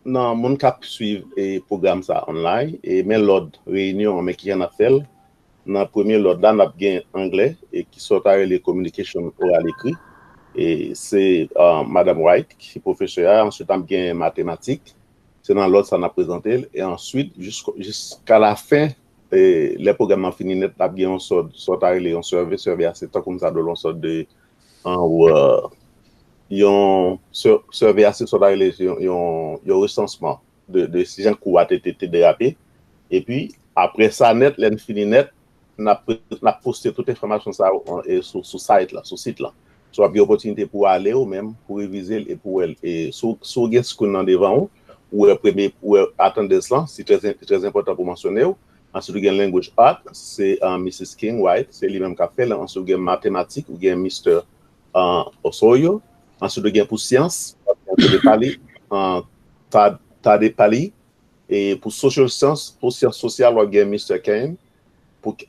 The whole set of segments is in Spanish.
non, mon cap suivre et programme ça online et mais l'autre réunion mais qui en a fait dans premier l'autre là n'a bien anglais et qui sont les communication oral écrit et c'est Madame White qui est professeure, ensuite on a bien mathématiques, c'est dans l'autre ça n'a présenté et ensuite jusqu'à la fin les programmes finis net a bien on sort on survey assez temps comme ça de l'on sort de yon survey assez sur la yon recensement de si gens qui ont été dérapé et puis après ça net l'en fini net n'a posté toute information ça sur site là sur site là soit bien opportunité pour aller ou même pour réviser et pour elle et sur ce qu'on a devant ou premier ou attendre cela c'est très important pour mentionner. Ensuite, il y a language art, c'est Mrs. King White, c'est lui-même qui a fait. Ensuite, il y a mathématiques, il y a Mr. Osoyo. Ensuite, il y a pour sciences, Tade Pali. Et pour social science, pour sciences sociales, il y a Mr. Kane.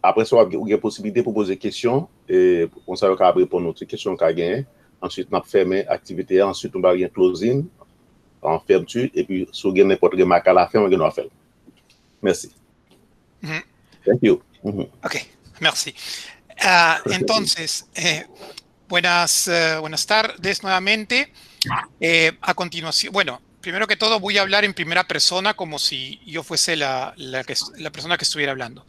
Après ça, il y a possibilité pour poser des questions. Et on sait qu'on répondre aux questions qu'on a gagnées. Ensuite, on a fermé l'activité. Ensuite, on va y closing, en fermeture. Et puis, si vous avez n'importe quel marque à la fin, on va faire. Merci. Thank you. Ok, merci. Entonces, buenas tardes nuevamente. A continuación, bueno, primero que todo voy a hablar en primera persona como si yo fuese la persona que estuviera hablando.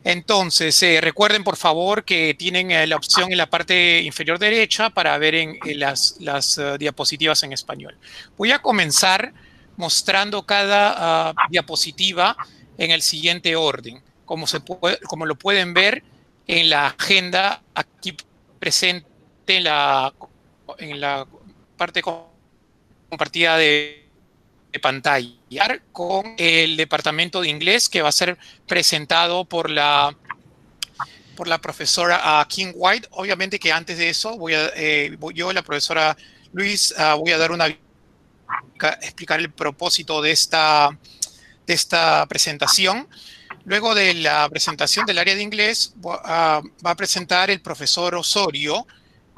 Entonces, recuerden por favor que tienen la opción en la parte inferior derecha para ver en las diapositivas en español. Voy a comenzar mostrando cada diapositiva en el siguiente orden. Como lo pueden ver en la agenda aquí presente en la parte compartida de pantalla con el departamento de inglés que va a ser presentado por la profesora King White. Obviamente que antes de eso yo, la profesora Luis, voy a dar explicar el propósito de esta presentación. Luego de la presentación del área de inglés, va a presentar el profesor Osorio,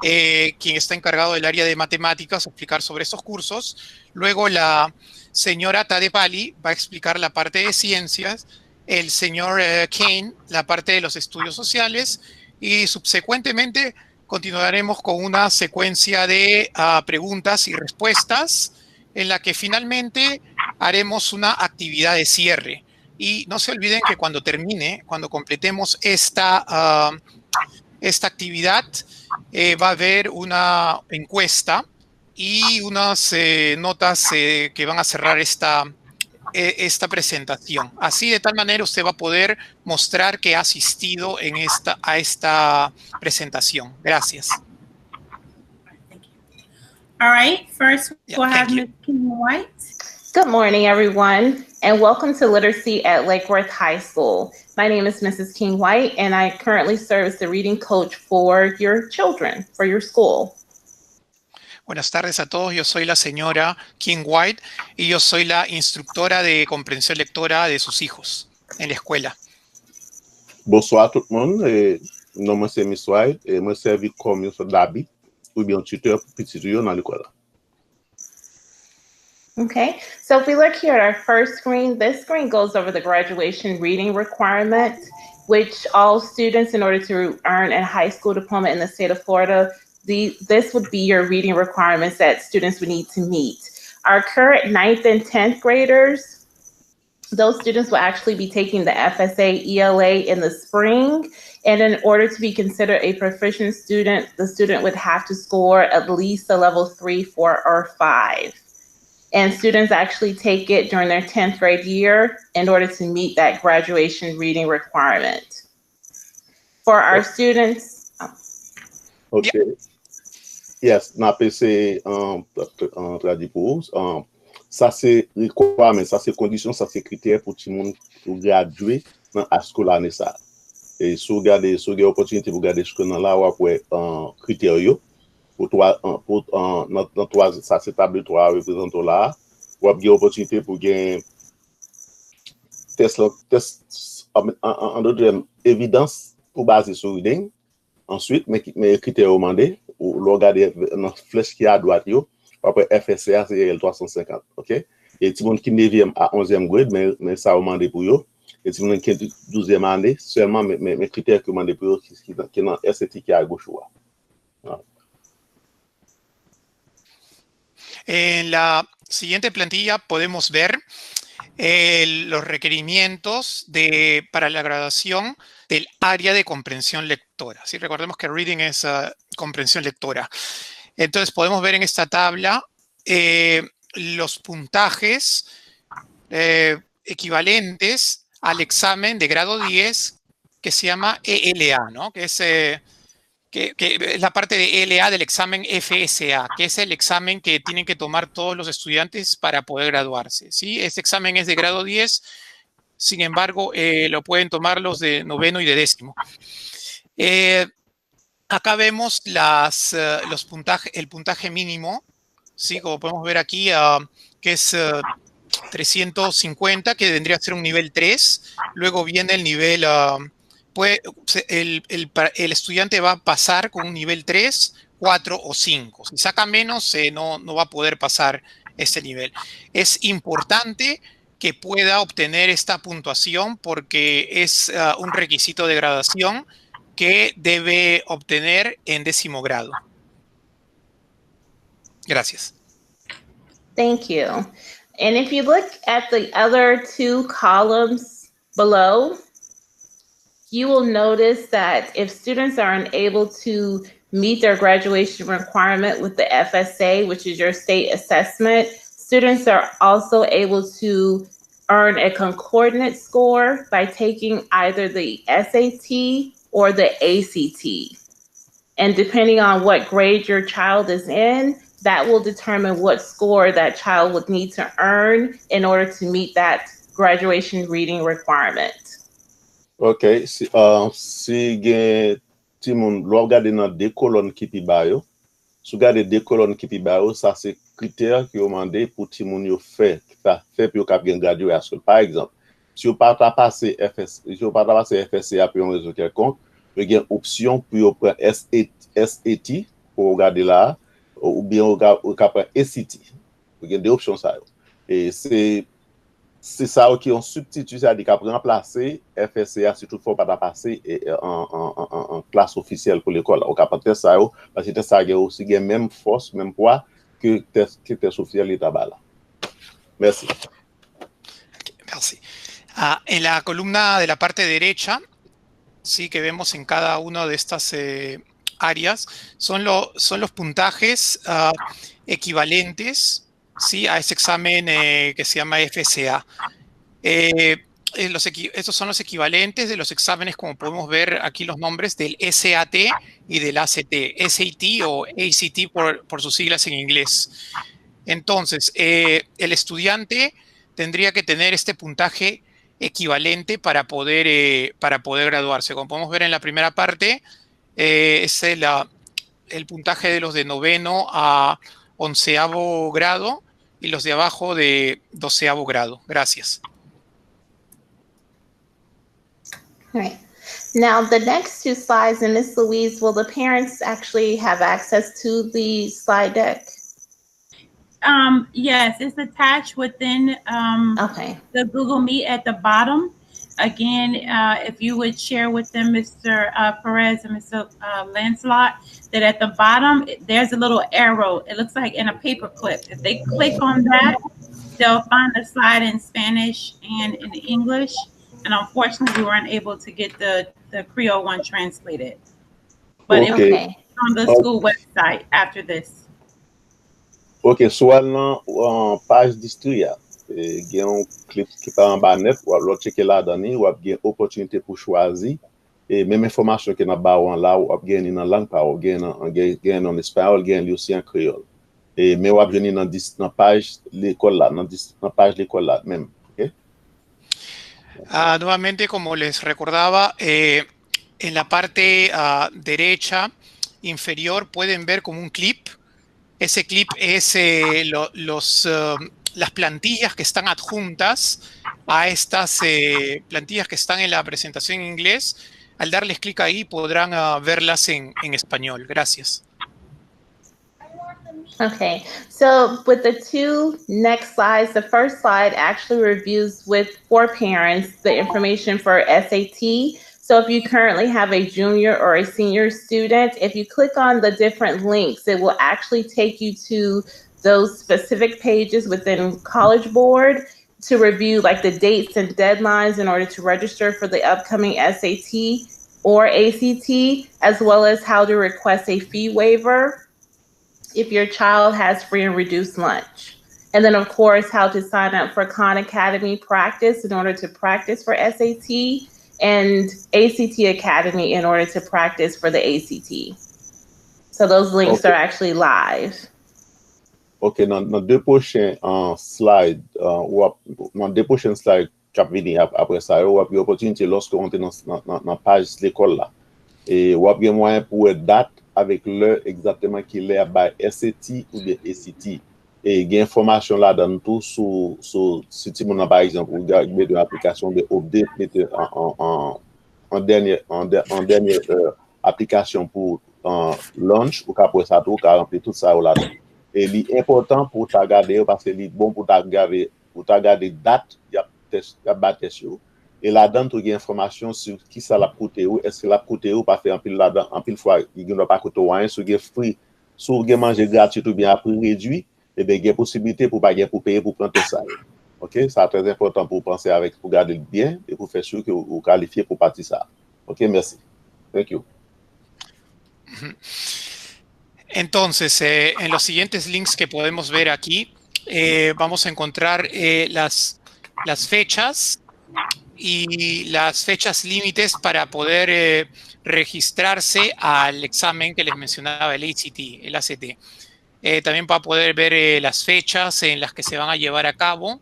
quien está encargado del área de matemáticas, a explicar sobre estos cursos. Luego la señora Tade Pali va a explicar la parte de ciencias, el señor Kane la parte de los estudios sociales y subsecuentemente continuaremos con una secuencia de preguntas y respuestas en la que finalmente haremos una actividad de cierre. Y no se olviden que cuando completemos esta actividad, va a haber una encuesta y unas notas que van a cerrar esta presentación. Así, de tal manera, usted va a poder mostrar que ha asistido a esta presentación. Gracias. All right, first we'll have Ms. King White. Good morning, everyone, and welcome to Literacy at Lake Worth High School. My name is Mrs. King White, and I currently serve as the reading coach for your children, for your school. Buenas tardes a todos, yo soy la señora King White y yo soy la instructora de comprensión lectora de sus hijos en la escuela. Bonsoir tout le monde, non moi c'est Miss White et moi servi comme d'habitude ou bien tuteur pour petit yo dans l'école. Okay, so if we look here at our first screen, this screen goes over the graduation reading requirement, which all students, in order to earn a high school diploma in the state of Florida, this would be your reading requirements that students would need to meet. Our current 9th and 10th graders, those students will actually be taking the FSA ELA in the spring. And in order to be considered a proficient student, the student would have to score at least a level 3, 4, or 5. And students actually take it during their 10th grade year in order to meet that graduation reading requirement. For our students. Okay. Yes, n'a PC traduit pour ça c'est requirement, ça c'est condition, ça c'est critère pour tout le monde pour graduer dans la school année ça. Et si vous regardez opportunité pour garder ce que dans là ou après critères pour dans trois ça c'est table 3 représente là ou avez opportunité pour gagner test en d'autres évidence pour baser sur reading. Ensuite mes critères demandés ou regarder dans flèche qui est à droite yo après FSA c'est 350, OK? Et ti moun ki 9e à 11e grade, mais ça va demander pour eux. Et ti moun ki 12e année, seulement mes critères que demandé pour eux qui dans SAT qui à gauche. Voilà. En la siguiente plantilla podemos ver los requerimientos para la graduación del área de comprensión lectora. ¿Sí? Recordemos que reading es comprensión lectora. Entonces podemos ver en esta tabla los puntajes equivalentes al examen de grado 10 que se llama ELA, ¿no? Que es la parte de ELA del examen FSA, que es el examen que tienen que tomar todos los estudiantes para poder graduarse, ¿sí? Este examen es de grado 10, sin embargo, lo pueden tomar los de 9º y de 10º. Acá vemos el puntaje mínimo, ¿sí? Como podemos ver aquí, que es 350, que vendría a ser un nivel 3. Luego viene el nivel... el estudiante va a pasar con un nivel 3, 4 o 5. Si saca menos, no va a poder pasar ese nivel. Es importante que pueda obtener esta puntuación porque es un requisito de graduación que debe obtener en 10º grado. Gracias. Thank you. And if you look at the other two columns below, you will notice that if students are unable to meet their graduation requirement with the FSA, which is your state assessment, students are also able to earn a concordant score by taking either the SAT or the ACT. And depending on what grade your child is in, that will determine what score that child would need to earn in order to meet that graduation reading requirement. Ok, si gen ti moun lo gade nan de colonnes ki pi ba yo, sou gade de colonnes ki pi ba yo, ça c'est critère ki yo mande pour ti moun yo fait pour yo kap gen graduation. Par exemple, si yo pa ta passe FSCA pour un réseau quelconque, yo gen option pour yo prendre SAT pour regarder là, ou bien ou ka prendre ACT. Yo gen des options ça yo. Et c'est ça qui est un substitut, c'est-à-dire qu'à remplacer FSCA si toutefois pas passer en classe officielle pour l'école. On peut faire ça parce que ça a aussi la même force, même poids que test officiel l'État là. Merci. Merci. En la columna de la parte derecha, sí, que vemos en cada una de estas áreas, son los puntajes equivalentes, ¿sí? A ese examen que se llama FSA. Estos son los equivalentes de los exámenes, como podemos ver aquí los nombres, del SAT y del ACT. SAT o ACT por sus siglas en inglés. Entonces, el estudiante tendría que tener este puntaje equivalente para poder graduarse. Como podemos ver en la primera parte, es el puntaje de los de 9º a 11º grado y los de abajo de 12º grado. Gracias. All right. Now, the next two slides, and Ms. Louise, will the parents actually have access to the slide deck? Yes, it's attached within the Google Meet at the bottom. Again, if you would share with them, Mr. Perez and Mr. Lancelot, that at the bottom, there's a little arrow. It looks like in a paper clip. If they click on that, they'll find the slide in Spanish and in English. And unfortunately, we weren't able to get the Creole one translated. But it will be on the school website after this. Ok, soit dans page d'histoire, il y a un clip qui est en bas net, ou alors checker là dedans, ou il y a une opportunité pour choisir, et même information qui est dans bas là, ou il y a une langue par ou il y a en espagnol, il y a aussi en créole. Et mais ou il y a dans page l'école là, dans page l'école là même. Okay? Nuevamente, como les recordaba, en la parte derecha inferior pueden ver como un clip. Ese clip es las plantillas que están adjuntas a estas plantillas que están en la presentación en inglés. Al darles clic ahí podrán verlas en español. Gracias. Okay, so with the two next slides, the first slide actually reviews for parents the information for SAT. So if you currently have a junior or a senior student, if you click on the different links, it will actually take you to those specific pages within College Board to review like the dates and deadlines in order to register for the upcoming SAT or ACT, as well as how to request a fee waiver if your child has free and reduced lunch. And then of course, how to sign up for Khan Academy practice in order to practice for SAT, and ACT Academy in order to practice for the ACT. So those links are actually live. Ok, dans deux prochains slides, dans deux prochains slides qui viennent après ça, on a une opportunité lorsque on est dans la page de l'école là. Et on a un moyen pour date avec l'heure exactement qu'il est à SAT ou bien ACT. Et il y a information là dans tout sur si tu m'en par exemple, vous avez une application de update, mettez en dernière application pour launch, ou qu'après ça, tout remplir tout ça là. Et l'important pour ta garder parce que c'est bon pour ta garder date, il y a bâtisse. Et là-dedans, tu as information sur qui ça l'a coûté ou est-ce que l'a coûté ou pas fait en pile là-dedans, en pile fois, il ne va pas coûter rien, si vous avez free, si vous avez mangé gratuit ou bien à prix réduit, et bien, il y a possibilité pour payer pour prendre ça. OK? C'est très important pour penser pour garder bien et pour faire sûr que vous qualifiez pour partir ça. OK? Merci. Thank you. Entonces, en los siguientes links que podemos ver aquí, vamos a encontrar las fechas y las fechas límites para poder registrarse al examen que les mencionaba, el ACT, el ACT. También para poder ver las fechas en las que se van a llevar a cabo.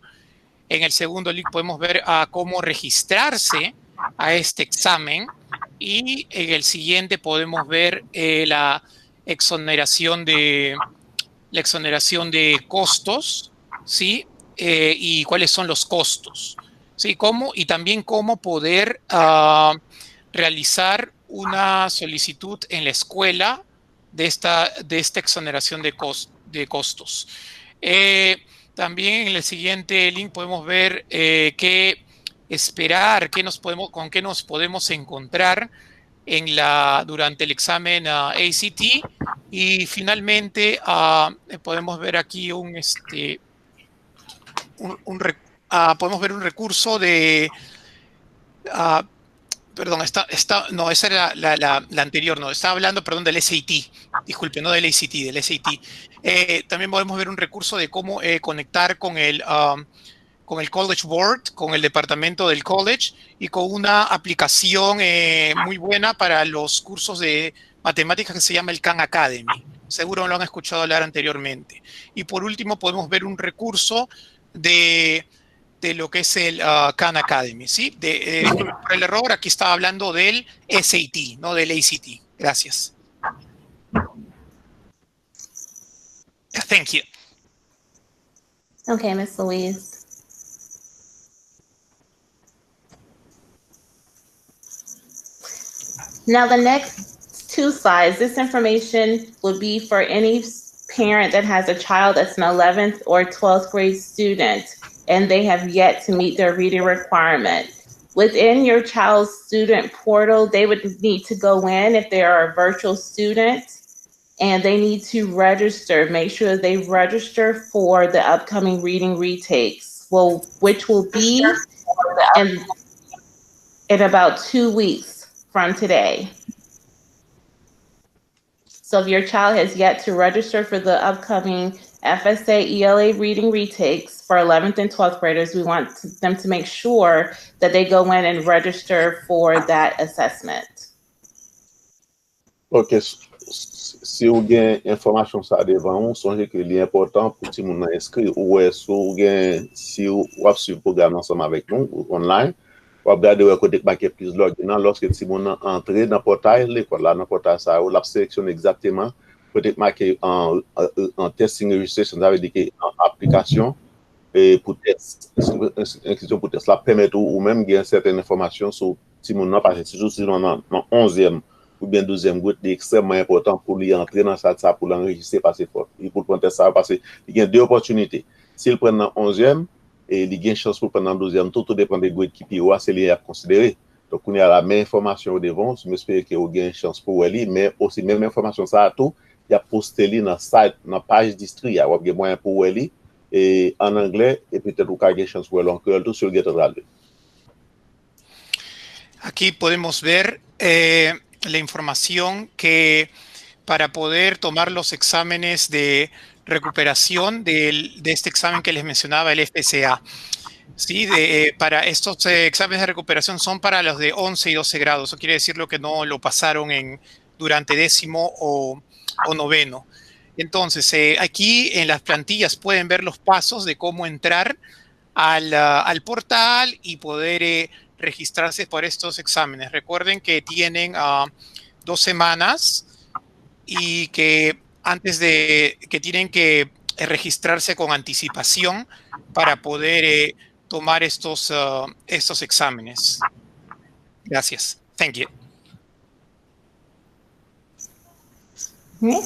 En el segundo link podemos ver cómo registrarse a este examen. Y en el siguiente podemos ver la exoneración de costos, ¿sí? Y cuáles son los costos, ¿sí? Y también cómo poder realizar una solicitud en la escuela de esta exoneración de costos. También en el siguiente link podemos ver qué esperar, con qué nos podemos encontrar durante el examen ACT. Y finalmente podemos ver aquí podemos ver un recurso de perdón, no, esa era la anterior, no, estaba hablando, perdón, del SAT, disculpe, no del ACT, del SAT. También podemos ver un recurso de cómo conectar con el College Board, con el departamento del college, y con una aplicación muy buena para los cursos de matemáticas que se llama el Khan Academy. Seguro lo han escuchado hablar anteriormente. Y por último podemos ver un recurso de lo que es el Khan Academy, ¿sí? Por el error, aquí estaba hablando del SAT, no del ACT. Gracias. Thank you. Okay, Ms. Louise. Now the next two slides, this information will be for any parent that has a child that's an 11th or 12th grade student and they have yet to meet their reading requirement. Within your child's student portal, they would need to go in if they are a virtual student and they need to register, make sure they register for the upcoming reading retakes, which will be in about 2 weeks from today. So if your child has yet to register for the upcoming FSA ELA reading retakes for 11th and 12th graders, we want them to make sure that they go in and register for that assessment. Ok, si vous avez information ça devant vous, songez que l'important pour tout le monde inscrit ou si vous suivez le programme ensemble avec nous online, vous regardez où côté marqué plus login lorsque tout le monde entre dans le portail l'école là, dans le portail ça, vous la sélectionne exactement. Peut-être marqué en testing registration, ça veut dire qu'en application et pour test, inscription pour test, ça permet ou même gagner certaines informations sur petit monde parce que toujours si on est en 11e ou bien 12e groupe, c'est extrêmement important pour lui entrer dans ça pour l'enregistrer passer fort. Il pour prendre ça parce qu'il y a deux opportunités. S'il prend dans 11e, et il y a une chance pour prendre dans 12e, tout dépend des groupes qui peuvent c'est les à considérer. Donc, on a la même information devant, je m'espère qu'il y a une chance pour lui, mais aussi même information ça à tout, il y a posté dans le site, dans la page district, il y a un moyen pour lui, et en anglais, et peut-être qu'il y a une chance pour lui, tout sur le guet traduit. Aquí podemos ver la información que para poder tomar los exámenes de recuperación de este examen que les mencionaba, el FCA. Sí, para estos exámenes de recuperación son para los de 11 y 12 grados. Eso quiere decir lo que no lo pasaron durante 10º o 9º. Entonces, aquí en las plantillas pueden ver los pasos de cómo entrar al portal y poder registrarse por estos exámenes. Recuerden que tienen 2 semanas y que que tienen que registrarse con anticipación para poder tomar estos exámenes. Gracias. Thank you. Okay.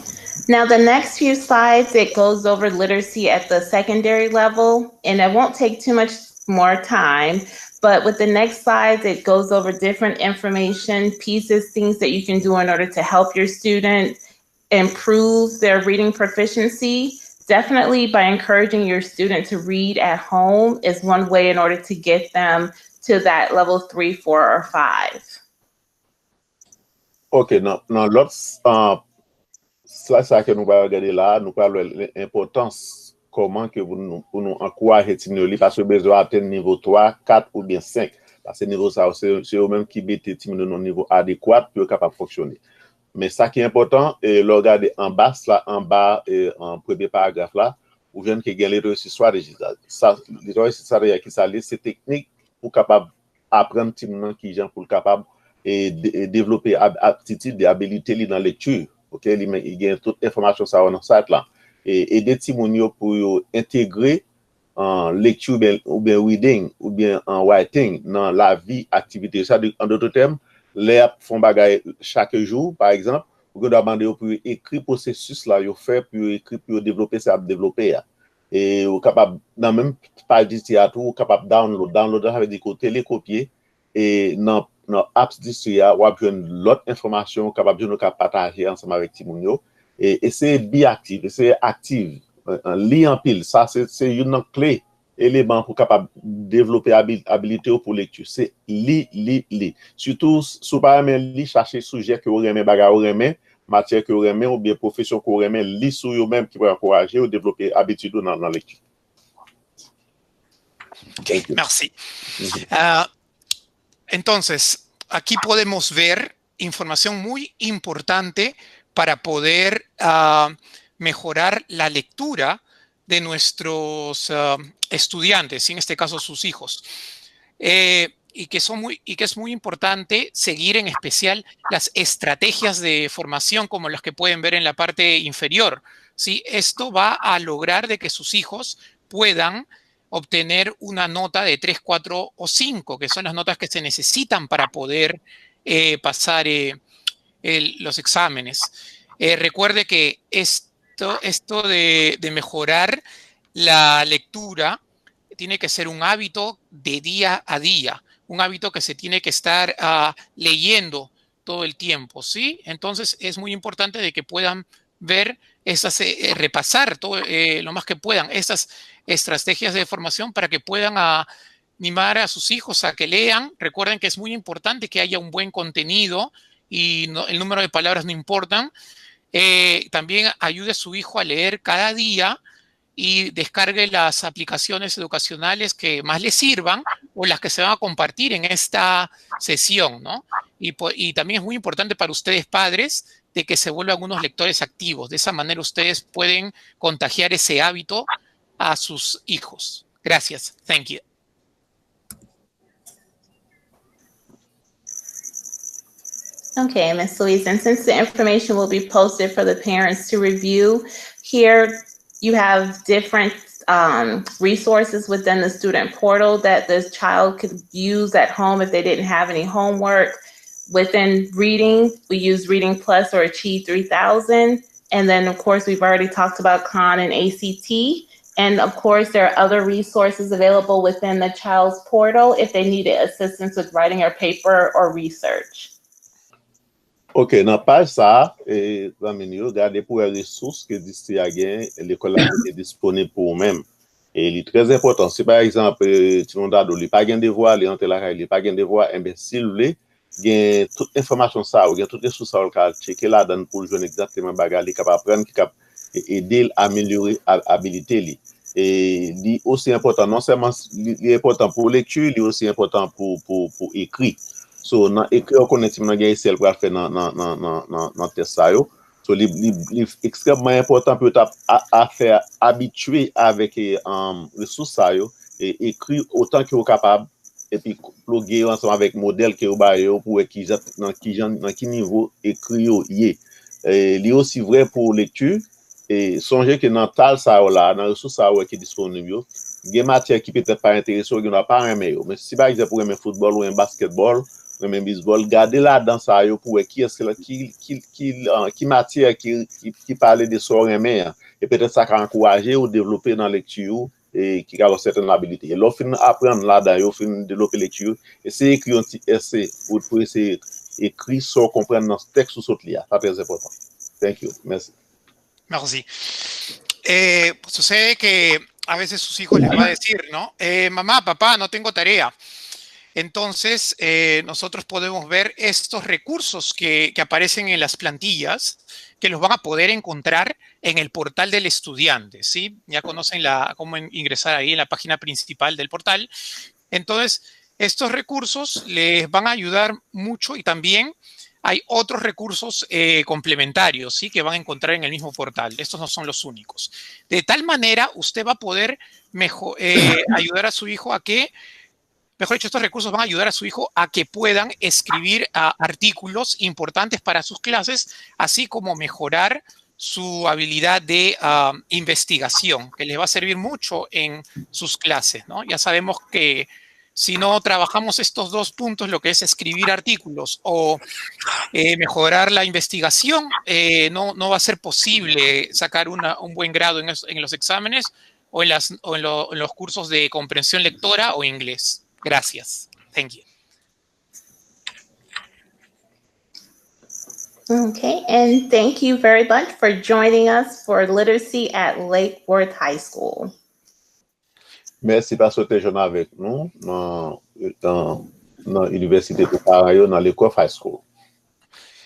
Now, the next few slides, it goes over literacy at the secondary level, and it won't take too much more time, but with the next slides, it goes over different information pieces, things that you can do in order to help your student improve their reading proficiency. Definitely by encouraging your student to read at home is one way in order to get them to that level 3, 4, or 5. OK, now let's ça que nous allons regarder là, nous parlons de l'importance, comment que nous encourager Timino parce que besoin atteindre niveau 3, 4 ou bien 5. Parce que niveau ça, c'est eux-mêmes qui mettent Timino au niveau adéquat pour être capable de fonctionner. Mais ça qui est important, le regarder en bas, là, en bas, en premier paragraphe là, vous voyez qu'il y a les réussissoires digitales. Ça, les réussissoires qui s'allient, c'est technique pour capable apprendre Timino qui gens pour capable et développer aptitude et habilité dans la lecture. OK, il y a toute information ça dans site là et des Timonio pour intégrer en lecture ou bien reading ou bien en writing dans la vie activité ça en d'autres termes les font bagaille chaque jour par exemple vous doit demander pour écrire processus là yo fait pour écrire pour développer ça développer et vous capable dans même page du théâtre ou capable download ça veut dire que télécopier et dans apps d'histoire ou avoir l'autre information capable de nous partager ensemble avec Timonio et c'est bien actif c'est active lire en pile ça c'est une clé élément pour capable développer habilité pour lecture c'est lire surtout sous par même lire chercher sujet que vous aimez bagarre vous aimez matière que vous aimez ou bien profession que vous aimez lire sur vous même qui va encourager ou développer habitude dans la lecture. Merci. Entonces, aquí podemos ver información muy importante para poder mejorar la lectura de nuestros estudiantes, en este caso sus hijos. Y que es muy importante seguir en especial las estrategias de formación como las que pueden ver en la parte inferior. ¿Sí? Esto va a lograr de que sus hijos puedan obtener una nota de 3, 4 o 5, que son las notas que se necesitan para poder pasar los exámenes. Recuerde que esto de mejorar la lectura tiene que ser un hábito de día a día, un hábito que se tiene que estar leyendo todo el tiempo, ¿sí? Entonces es muy importante de que puedan ver repasar todo, lo más que puedan estas estrategias de formación para que puedan animar a sus hijos a que lean. Recuerden que es muy importante que haya un buen contenido y el número de palabras no importan. También ayude a su hijo a leer cada día y descargue las aplicaciones educacionales que más le sirvan o las que se van a compartir en esta sesión, ¿no? Y también es muy importante para ustedes padres de que se vuelvan unos lectores activos. De esa manera ustedes pueden contagiar ese hábito a sus hijos. Gracias. Thank you. Okay, Ms. Louise, and since the information will be posted for the parents to review, here you have different resources within the student portal that the child could use at home if they didn't have any homework. Within reading, we use Reading Plus or Achieve 3000. And then, of course, we've already talked about Khan and ACT. And of course, there are other resources available within the child's portal if they needed assistance with writing a paper or research. Ok, nan page sa, zamin yo, gade pou e ressources que d'ici a gen, l'école est disponible pour vous-même. Et il est très important. Si par exemple, ti moun dado, li pa gen devoir, li ante la kay, li pa gen devoir, si vous voulez, gen toute information ça, ou gen toute ressources ça, ou ka checker la dan pour jouer exactement baga li kapab prendre, ki kap aider améliorer habilité li. Et li aussi important, non seulement li important pour lecture, li aussi important pour écrit. So, nan écrit, on connaît si nan gen ici, elle va faire nan test sa yo. So, li extrêmement important pour à faire habituer avec ressources ça yo, et écrit autant que vous capable, et puis plugger ensemble avec modèle que vous baillez pour qui niveau écrit yo yé. Li aussi vrai pour lecture. Et songez que dans tal ça là, dans ressources ça qui est disponible, il y a matière qui peut-être pas intéressant, qui n'a pas un meilleur. Mais si par exemple pour un football ou un basketball, ou un baseball, gardez là dans ça pour qui est-ce qui matière qui parle de son meilleur. Et peut-être ça va encourager ou développer dans la lecture et qui a une certaine habilité. Et là, fin apprendre là-dedans, fin développer lecture, et c'est écrire un petit essai pour essayer écrire sans comprendre dans ce texte ou ce là. C'est très important. Thank you. Merci. Merci. Sucede que a veces sus hijos les va a decir, ¿no? Mamá, papá, no tengo tarea. Entonces, nosotros podemos ver estos recursos que aparecen en las plantillas, que los van a poder encontrar en el portal del estudiante, ¿sí? Ya conocen cómo ingresar ahí en la página principal del portal. Entonces, estos recursos les van a ayudar mucho y también hay otros recursos complementarios, ¿sí? Que van a encontrar en el mismo portal. Estos no son los únicos. De tal manera, usted va a poder ayudar a su hijo a que, mejor dicho, estos recursos van a ayudar a su hijo a que puedan escribir artículos importantes para sus clases, así como mejorar su habilidad de investigación, que les va a servir mucho en sus clases, ¿no? Ya sabemos que si no trabajamos estos dos puntos, lo que es escribir artículos o mejorar la investigación, no va a ser posible sacar un buen grado en los exámenes o en los cursos de comprensión lectora o inglés. Gracias. Thank you. Okay, and thank you very much for joining us for literacy at Lake Worth High School. Merci parce que tu es jeune avec nous dans l'université de Paris, dans l'école High School.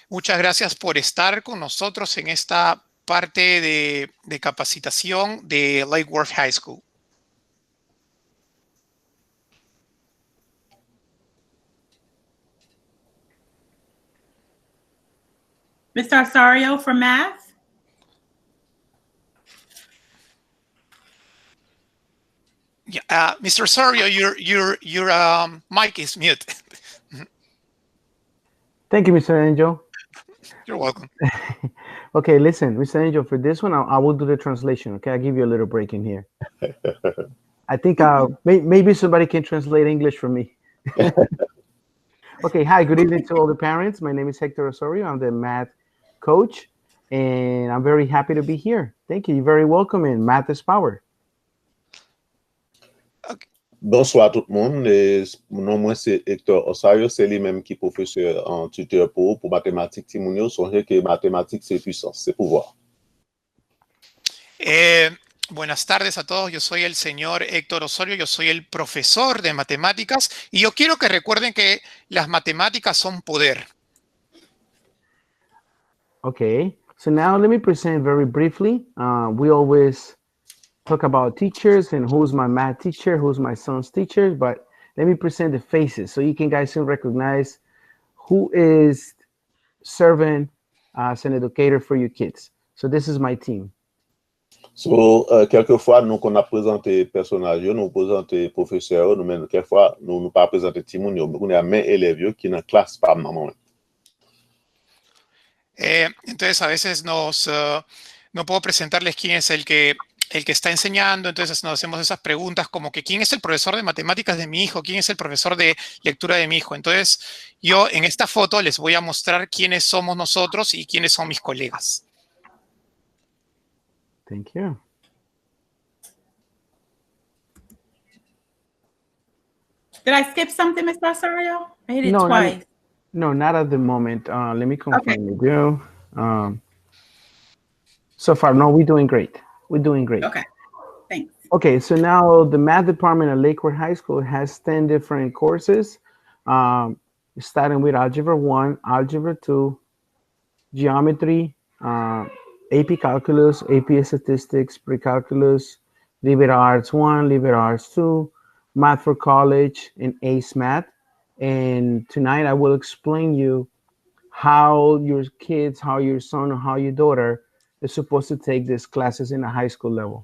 Muchas gracias por estar con nosotros en esta parte de capacitación de Lake Worth High School. Mr. Osorio for math. Yeah, Mr. Osorio, your mic is mute. Thank you, Mr. Angel. You're welcome. Okay, listen, Mr. Angel, for this one, I will do the translation. Okay, I'll give you a little break in here. I think maybe somebody can translate English for me. Okay, hi, good evening to all the parents. My name is Hector Osorio. I'm the math coach, and I'm very happy to be here. Thank you. You're very welcome, and math is power. Okay. Bonsoir tout le monde. Mon nom c'est Hector Osorio, c'est lui-même qui est professeur en tuteur pour mathématiques. Timounio, songez que mathématiques c'est puissance, c'est pouvoir. Buenas tardes a todos, yo soy el señor Héctor Osorio, yo soy el profesor de matemáticas y yo quiero que recuerden que las matemáticas son poder. Okay, so now let me present very briefly. We always talk about teachers and who's my math teacher, who's my son's teacher, but let me present the faces so you guys can recognize who is serving as an educator for your kids. So this is my team. So, quelquefois, nous, qu'on a présenté personnage, nous présenté professeur, nous, mais quelquefois, nous pas présenté Timoun, nous avons même élèves qui dans classe par maman. Entonces, a veces no puedo presentarles quién es el que el que está enseñando, entonces nos hacemos esas preguntas como que ¿quién es el profesor de matemáticas de mi hijo? ¿Quién es el profesor de lectura de mi hijo? Entonces, yo en esta foto les voy a mostrar quiénes somos nosotros y quiénes son mis colegas. Thank you. Did I skip something, Mr. Osorio? I hit it twice. Not at the moment. Let me confirm with you. So far, no, we're doing great. We're doing great. Okay, thanks. Okay, so now the math department at Lakewood High School has 10 different courses, starting with Algebra 1, Algebra 2, Geometry, AP Calculus, AP Statistics, Pre-Calculus, Liberal Arts 1, Liberal Arts 2, Math for College, and ACE Math. And tonight I will explain you how your kids, how your son or how your daughter is supposed to take these classes in a high school level.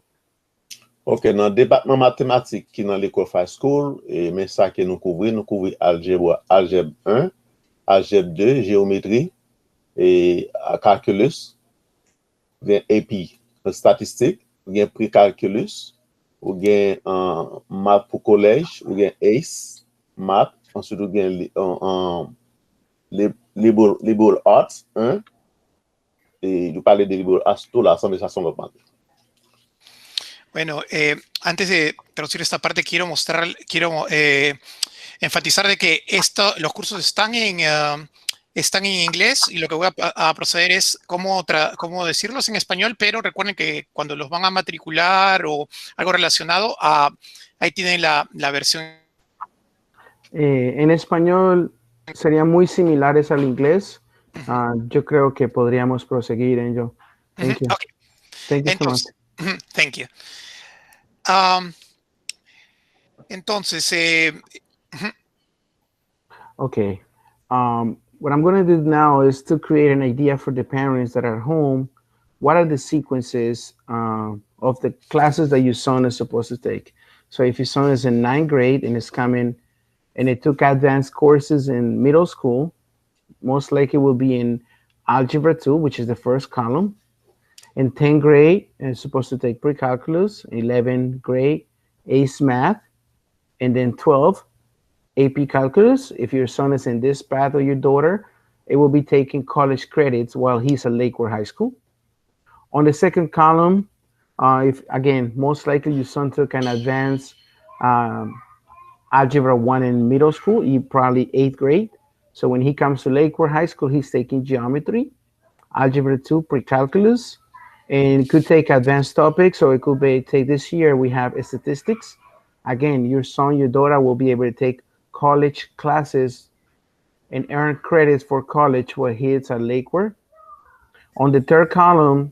Ok, dans le département mathématique qui dans l'école high school, mais ça que nous couvrons algèbre 1, algèbre 2, géométrie, et calculus, bien AP, statistique, bien pré-calculus, ou bien math pour collège, ou bien ACE, math, ensuite ou bien liberal arts 1, et nous parlons de liberal arts, tout l'ensemble de ça sont normales. Bueno, antes de traducir esta parte, quiero enfatizar de que los cursos están en inglés y lo que voy a proceder es cómo decirlos en español, pero recuerden que cuando los van a matricular o algo relacionado, ahí tienen la versión. En español serían muy similares al inglés. Yo creo que podríamos proseguir en ello. Thank you. Okay. Thank you so much. Thank you. Entonces, okay. What I'm going to do now is to create an idea for the parents that are at home. What are the sequences of the classes that your son is supposed to take? So if your son is in 9th grade and is coming and it took advanced courses in middle school, most likely will be in Algebra 2, which is the first column. In 10th grade, is supposed to take pre-calculus. 11th grade, ACE Math. And then 12th, AP Calculus. If your son is in this path or your daughter, it will be taking college credits while he's at Lakewood High School. On the second column, if again, most likely your son took an advanced Algebra 1 in middle school, probably 8th grade. So when he comes to Lakewood High School, he's taking geometry, Algebra 2, pre-calculus, and could take advanced topics, or it could be take this year we have statistics. Again, your son, your daughter will be able to take college classes and earn credits for college while he's at Lakewood. On the third column,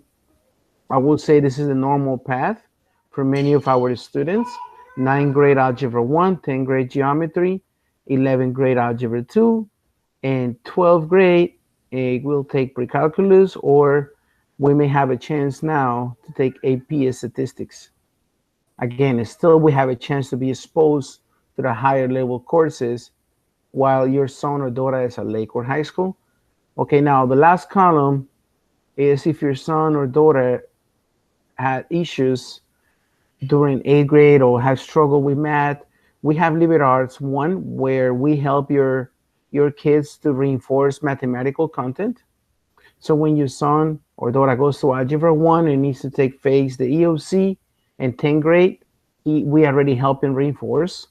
I will say this is a normal path for many of our students. 9th grade Algebra 1, 10th grade Geometry, 11th grade Algebra 2, and 12th grade will take pre-calculus, or we may have a chance now to take AP Statistics. Again, still we have a chance to be exposed to the higher level courses while your son or daughter is at Lakewood High School. Okay, now the last column is if your son or daughter had issues during 8th grade or have struggled with math. We have Liberal Arts 1, where we help your kids to reinforce mathematical content. So when your son or daughter goes to Algebra 1 and needs to face the EOC in 10th grade, we already help him reinforce.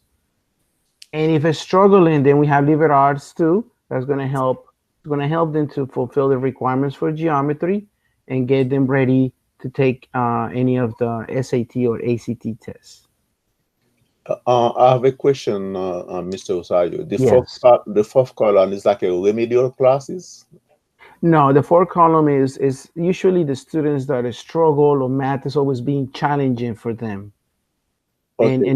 And if it's struggling, then we have Liberal Arts 2 that's going to help them to fulfill the requirements for geometry and get them ready to take any of the SAT or ACT tests. I have a question, Mr. Osayo. The fourth column is like a remedial classes? No, the fourth column is usually the students that struggle or math is always being challenging for them. Okay.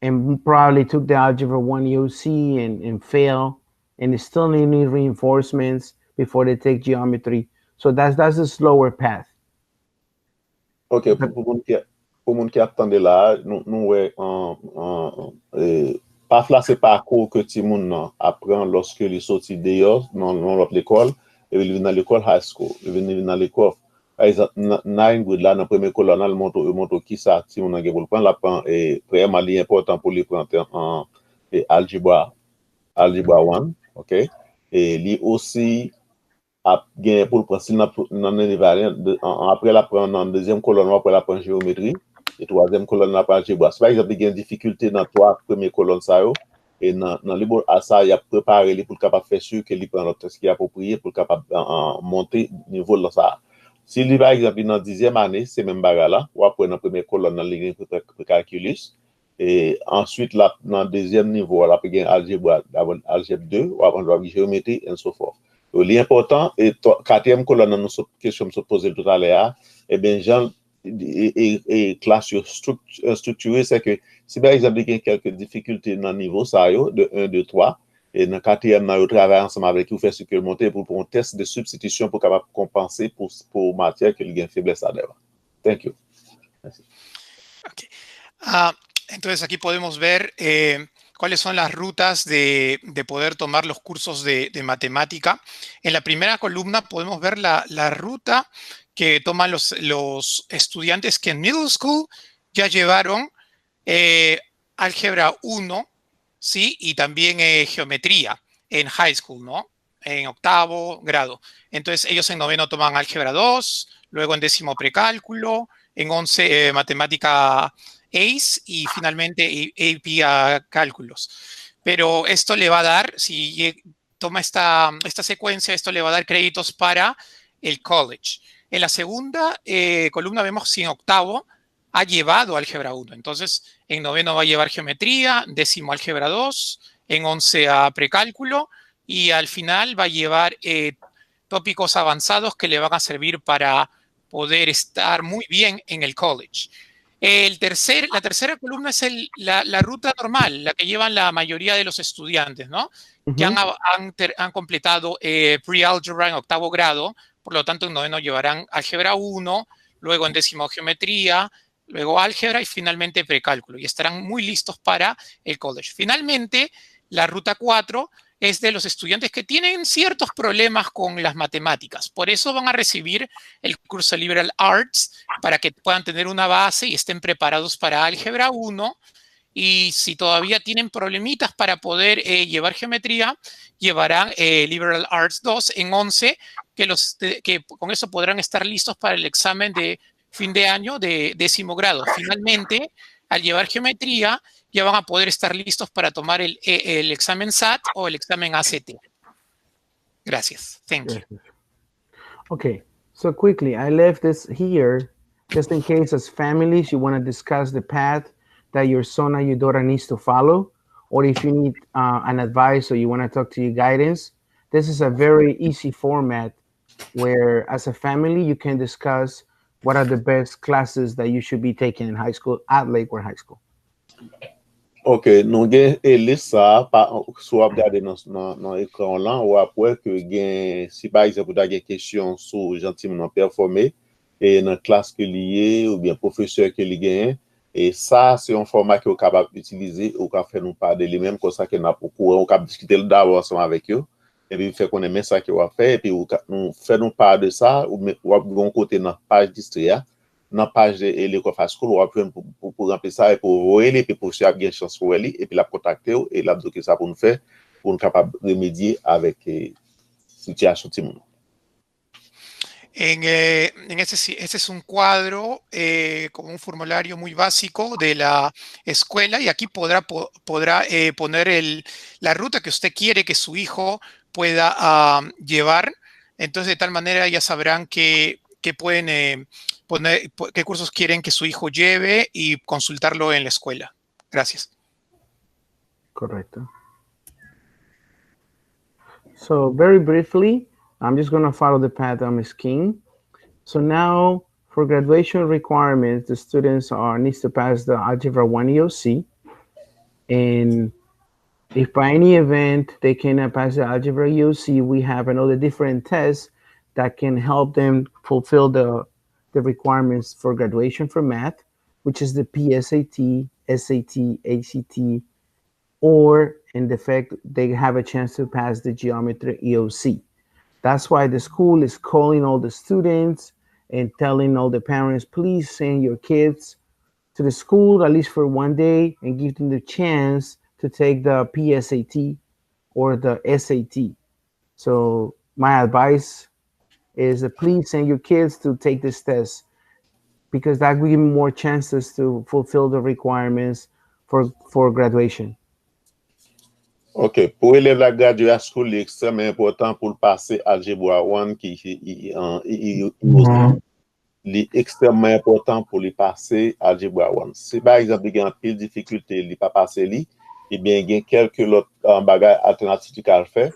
And probably took the Algebra 1 EOC and fail, and they still need reinforcements before they take geometry. So that's a slower path. Ok, pour moun ki attendent là, nous parfois c'est parcours que ti moun apprend lorsque il sorti dehors dans l'école et il vient dans l'école high school, il vient dans l'école par exemple, 9 grade là, dans la première colonne, elle montre qui ça, si on a pour le prendre, la prend, vraiment, important pour les prendre en algebra 1, ok? Et lui aussi, pour le principe, après la prendre en deuxième colonne, après la prendre géométrie, et troisième colonne, la prendre algebra. Par exemple, il y a une difficulté dans 3 premières colonnes, ça, et dans le bon à ça, il a préparé pour capable faire sûr qu'il prend notre test qui est approprié pour capable monter niveau de ça. Si il par exemple dans 10e année, c'est même bagarre là, ou après dans la première colonne dans le calculus, et ensuite là dans deuxième niveau, là peut algèbre 2, ou après géométrie et so forth. L'important et quatrième colonne dans nos questions se poser tout à l'heure, et bien Jean et classe structurée, c'est que si par exemple il y a quelques difficultés dans le niveau ça de 1, 2, 3, et dans le quatrième, on travaille ensemble avec vous, faire ce que monter pour un test de substitution pour capable compenser pour matière que il y a une faiblesse à l'heure. Thank you. Merci. Okay. Entonces aquí podemos ver cuáles son las rutas de poder tomar los cursos de matemática. En la primera columna podemos ver la ruta que toman los estudiantes que en middle school ya llevaron álgebra 1, ¿sí? Y también geometría en high school, ¿no? En 8º grado. Entonces ellos en 9º toman álgebra 2, luego en 10º precálculo, en 11 matemática ACE y finalmente AP a cálculos. Pero esto le va a dar, si toma esta secuencia, esto le va a dar créditos para el college. En la segunda columna vemos si en 8º ha llevado álgebra 1. Entonces, en 9º va a llevar geometría, 10º álgebra 2, en 11 a precálculo y al final va a llevar tópicos avanzados que le van a servir para poder estar muy bien en el college. La tercera columna es la ruta normal, la que llevan la mayoría de los estudiantes, ¿no? Que han completado pre-álgebra en 8º grado, por lo tanto en 9º llevarán álgebra 1, luego en 10º geometría, luego álgebra y finalmente precálculo, y estarán muy listos para el college. Finalmente, la ruta 4 es de los estudiantes que tienen ciertos problemas con las matemáticas. Por eso van a recibir el curso Liberal Arts para que puedan tener una base y estén preparados para álgebra 1. Y si todavía tienen problemitas para poder llevar geometría, llevarán Liberal Arts 2 en 11, que con eso podrán estar listos para el examen de fin de año de 10º grado. Finalmente, al llevar geometría, ya van a poder estar listos para tomar el examen SAT o el examen ACT. Gracias. Thank you. Okay, so quickly, I left this here just in case as families you want to discuss the path that your son or your daughter needs to follow, or if you need an advice or you want to talk to your guidance. This is a very easy format where as a family you can discuss what are the best classes that you should be taking in high school at Lakewood High School. Ok, nou gen list ça, sou ap gade nan ekran lan, ou apwe ke gen, si par exemple da gen kesyon sou jantim nan performe, et nan klas ke liye, ou bien professeur ke li gen, et ça, c'est un format ki ou kapab utilize, ou ka fè nou pa de li menm, kon sa ke nan pou kou, ou kap diskite l dav anseman avek yo, et puis fè konen men sa ki ou ap fè, et puis ou fè nou pa de sa, ou ap gon kote nan page distria, dans la page de l'école school, on va pour remplir ça et pour voir et puis pour si bien chance pour elle et puis la contacter et la dire que ça pour nous faire pour nous capable remédier avec situation de monde. Este es un cuadro con un formulario muy básico de la escuela y aquí podrá poner la ruta que usted quiere que su hijo pueda llevar. Entonces, de tal manera ya sabrán que pueden poner, qué cursos quieren que su hijo lleve y consultarlo en la escuela. Gracias. Correcto. So very briefly, I'm just going to follow the path on my scheme. So now for graduation requirements, the students needs to pass the Algebra 1 EOC. And if by any event they cannot pass the Algebra EOC, we have another different test that can help them fulfill the requirements for graduation for math, which is the PSAT, SAT, ACT, or in the fact they have a chance to pass the geometry EOC. That's why the school is calling all the students and telling all the parents, please send your kids to the school at least for one day and give them the chance to take the PSAT or the SAT. So my advice is please send your kids to take this test because that will give them more chances to fulfill the requirements for graduation. Ok, pour élève la graduate à school, c'est extrêmement important pour passer algebra 1 qui est extrêmement important pour lui passer algebra 1. Si par exemple, il y a une pile difficulté, il pas passer lui, eh bien, il y a quelques autres bagages alternatifs qu'il a fait.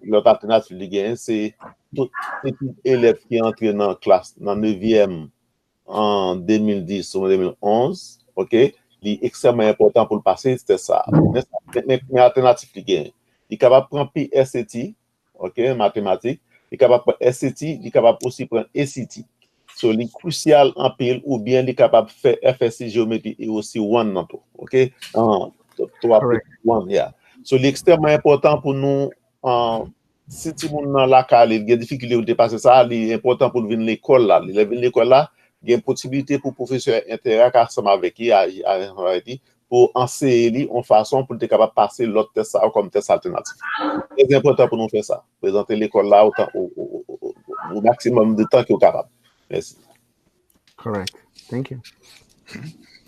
L'autre alternative, c'est tout élève qui est entré dans la classe, dans 9e en 2010 ou 2011, ok? C'est extrêmement important pour le passer, c'était ça. Mais alternative, il est capable de prendre PSAT, ok, mathématiques, il est capable de prendre SAT, il est capable aussi de prendre ACT. So, c'est crucial en pile ou bien il est capable de faire FSC géométrie et aussi one dans tout, ok? So, c'est extrêmement important pour nous, si tu es dans la cale, il y a des difficultés de passer ça, c'est important pour venir à l'école là. Il venir à l'école là, il y a une possibilité pour le professeur interagir ensemble avec lui pour enseigner en façon pour être capable de passer l'autre test comme test alternatif. C'est important pour nous faire ça. Présenter l'école là au maximum de temps qu'il est capable. Merci. Correct. Thank you.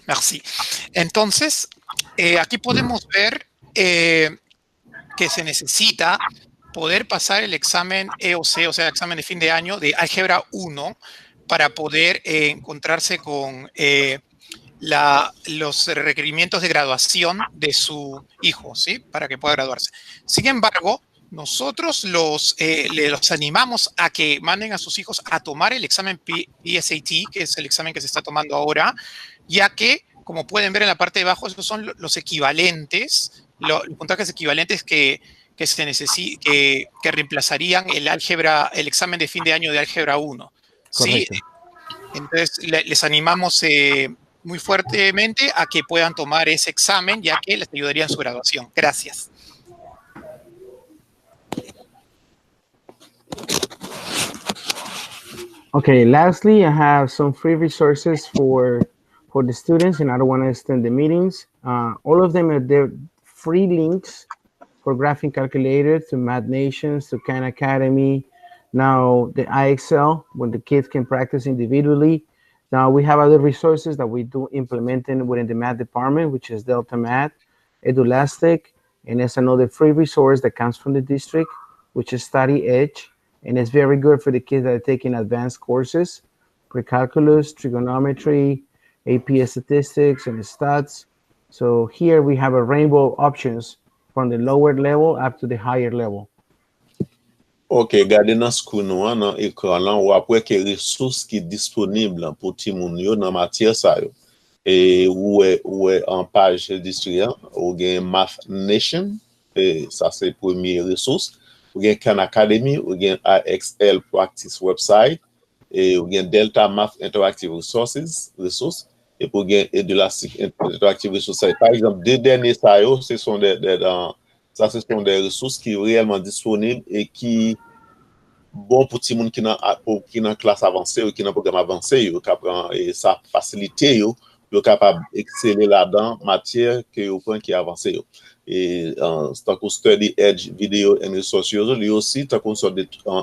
Merci. Entonces, aquí podemos ver que se necesita poder pasar el examen EOC, o sea, examen de fin de año de álgebra 1, para poder encontrarse con los requerimientos de graduación de su hijo, ¿sí? Para que pueda graduarse. Sin embargo, nosotros los animamos a que manden a sus hijos a tomar el examen PSAT, que es el examen que se está tomando ahora, ya que, como pueden ver en la parte de abajo, esos son los equivalentes, los puntajes equivalentes que reemplazarían el examen de fin de año de álgebra 1. ¿Sí? Entonces, les animamos muy fuertemente a que puedan tomar ese examen, ya que les ayudaría en su graduación. Gracias. Okay, lastly, I have some free resources for the students, and I don't want to extend the meetings. All of them are there, free links for graphing calculator, to Math Nations, to Khan Academy. Now the IXL, when the kids can practice individually. Now we have other resources that we do implementing within the math department, which is Delta Math, Edulastic, and it's another free resource that comes from the district, which is Study Edge. And it's very good for the kids that are taking advanced courses, pre-calculus, trigonometry, AP statistics, and stats. So here we have a rainbow of options from the lower level up to the higher level. Ok, gardez dans school nous, dans l'écran là, ou après que ressources qui disponibles pour tout le monde dans matière ça yo. Et ou en page district, ou gain Math Nation, et ça c'est première ressource. Ou gain Khan Academy, ou gain IXL Practice website, et ou gain Delta Math Interactive ressources, et pour gain Edulastic Interactive resources. Par exemple, deux derniers ça yo, ce sont ce sont des ressources qui sont réellement disponibles et qui bon pour tout le monde qui dans classe avancée ou qui dans programme avancé, et ça facilite yo capable d'exceller là-dedans matière que vous prenez qui avancé. Et c'est un Study Edge Video and Resources, lui aussi c'est un sorte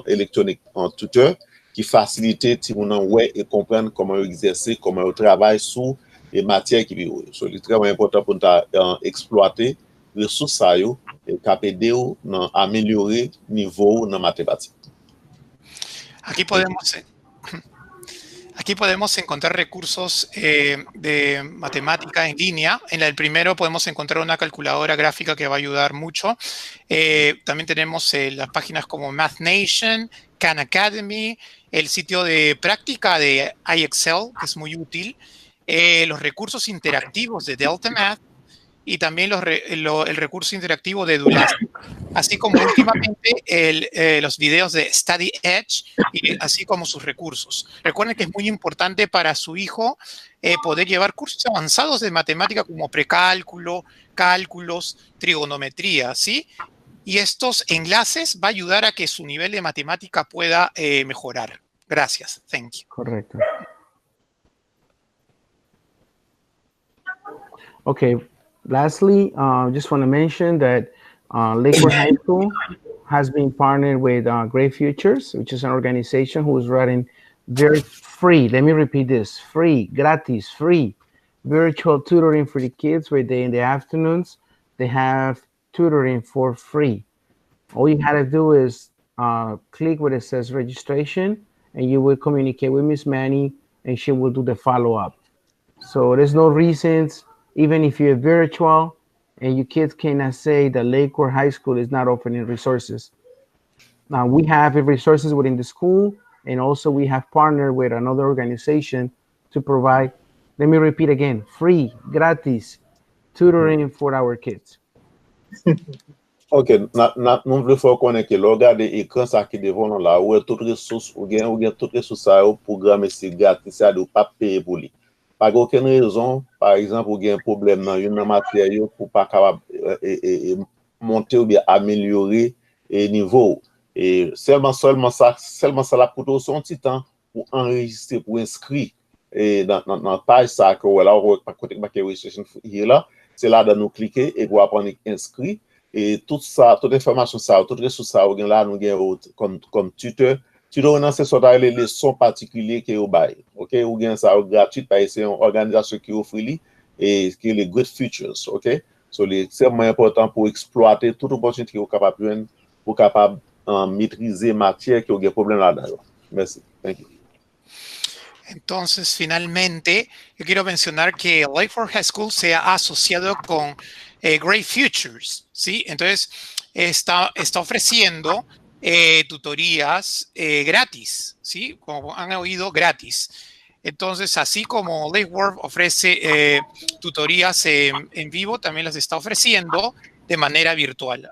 d'électronique en tuteur qui facilite tout le monde ouais et comprendre comment exercer, comment travailler sur les matières qui vivent. C'est très important pour exploiter les ressources et aider à améliorer le niveau dans mathématiques. Aquí podemos encontrar recursos de matemática en línea. En el primero podemos encontrar una calculadora gráfica que va a ayudar mucho. También tenemos las páginas como Math Nation, Khan Academy, el sitio de práctica de IXL, que es muy útil, los recursos interactivos de Delta Math, y también el recurso interactivo de Edulastic, así como últimamente los videos de Study Edge, y así como sus recursos. Recuerden que es muy importante para su hijo poder llevar cursos avanzados de matemática como precálculo, cálculos, trigonometría, ¿sí? Y estos enlaces va a ayudar a que su nivel de matemática pueda mejorar. Gracias. Thank you. Correcto. Okay. Lastly, just want to mention that Lakewood High School has been partnered with Great Futures, which is an organization who is running very free. Let me repeat this: free, gratis, free virtual tutoring for the kids, where they in the afternoons they have tutoring for free. All you had to do is click where it says registration, and you will communicate with Miss Manny, and she will do the follow-up. So there's no reasons, even if you're virtual and your kids cannot say that Lakewood High School is not offering resources. Now we have resources within the school, and also we have partnered with another organization to provide, let me repeat again, free, gratis tutoring for our kids. Ok, nou vle fò konen ke lò gade ekran sa ki devon la, ou tout resous, ou gen tout resous sa ou programme si gratis sa de ou pa paye pou li. Pas aucune raison, par exemple, ou gen problème dans une matière pour pas capable monter ou bien améliorer le niveau. Et seulement ça la coûte son petit temps pour enregistrer, pour inscrire et dans la page ça que voilà, on va côté registration là, c'est là de nous cliquer et pour apprendre inscrit et tout ça, toute information ça, toute ressource ça, on là nous gain comme tuteur. Tu dois lancer sur les leçons particulières qui au bail. OK, ou bien ça gratuit parce que c'est une organisation qui offre li et qui est les Great Futures, OK? So c'est vraiment important pour exploiter toute opportunité que vous capable pour capable maîtriser matière qui a des problèmes là-dedans. Merci. Thank you. Entonces, finalmente, yo quiero mencionar que Lakewood High School se ha asociado con Great Futures, ¿sí? Entonces, está ofreciendo tutorías gratis, ¿sí? Como han oído, gratis. Entonces, así como Lakewood ofrece tutorías en vivo, también las está ofreciendo de manera virtual.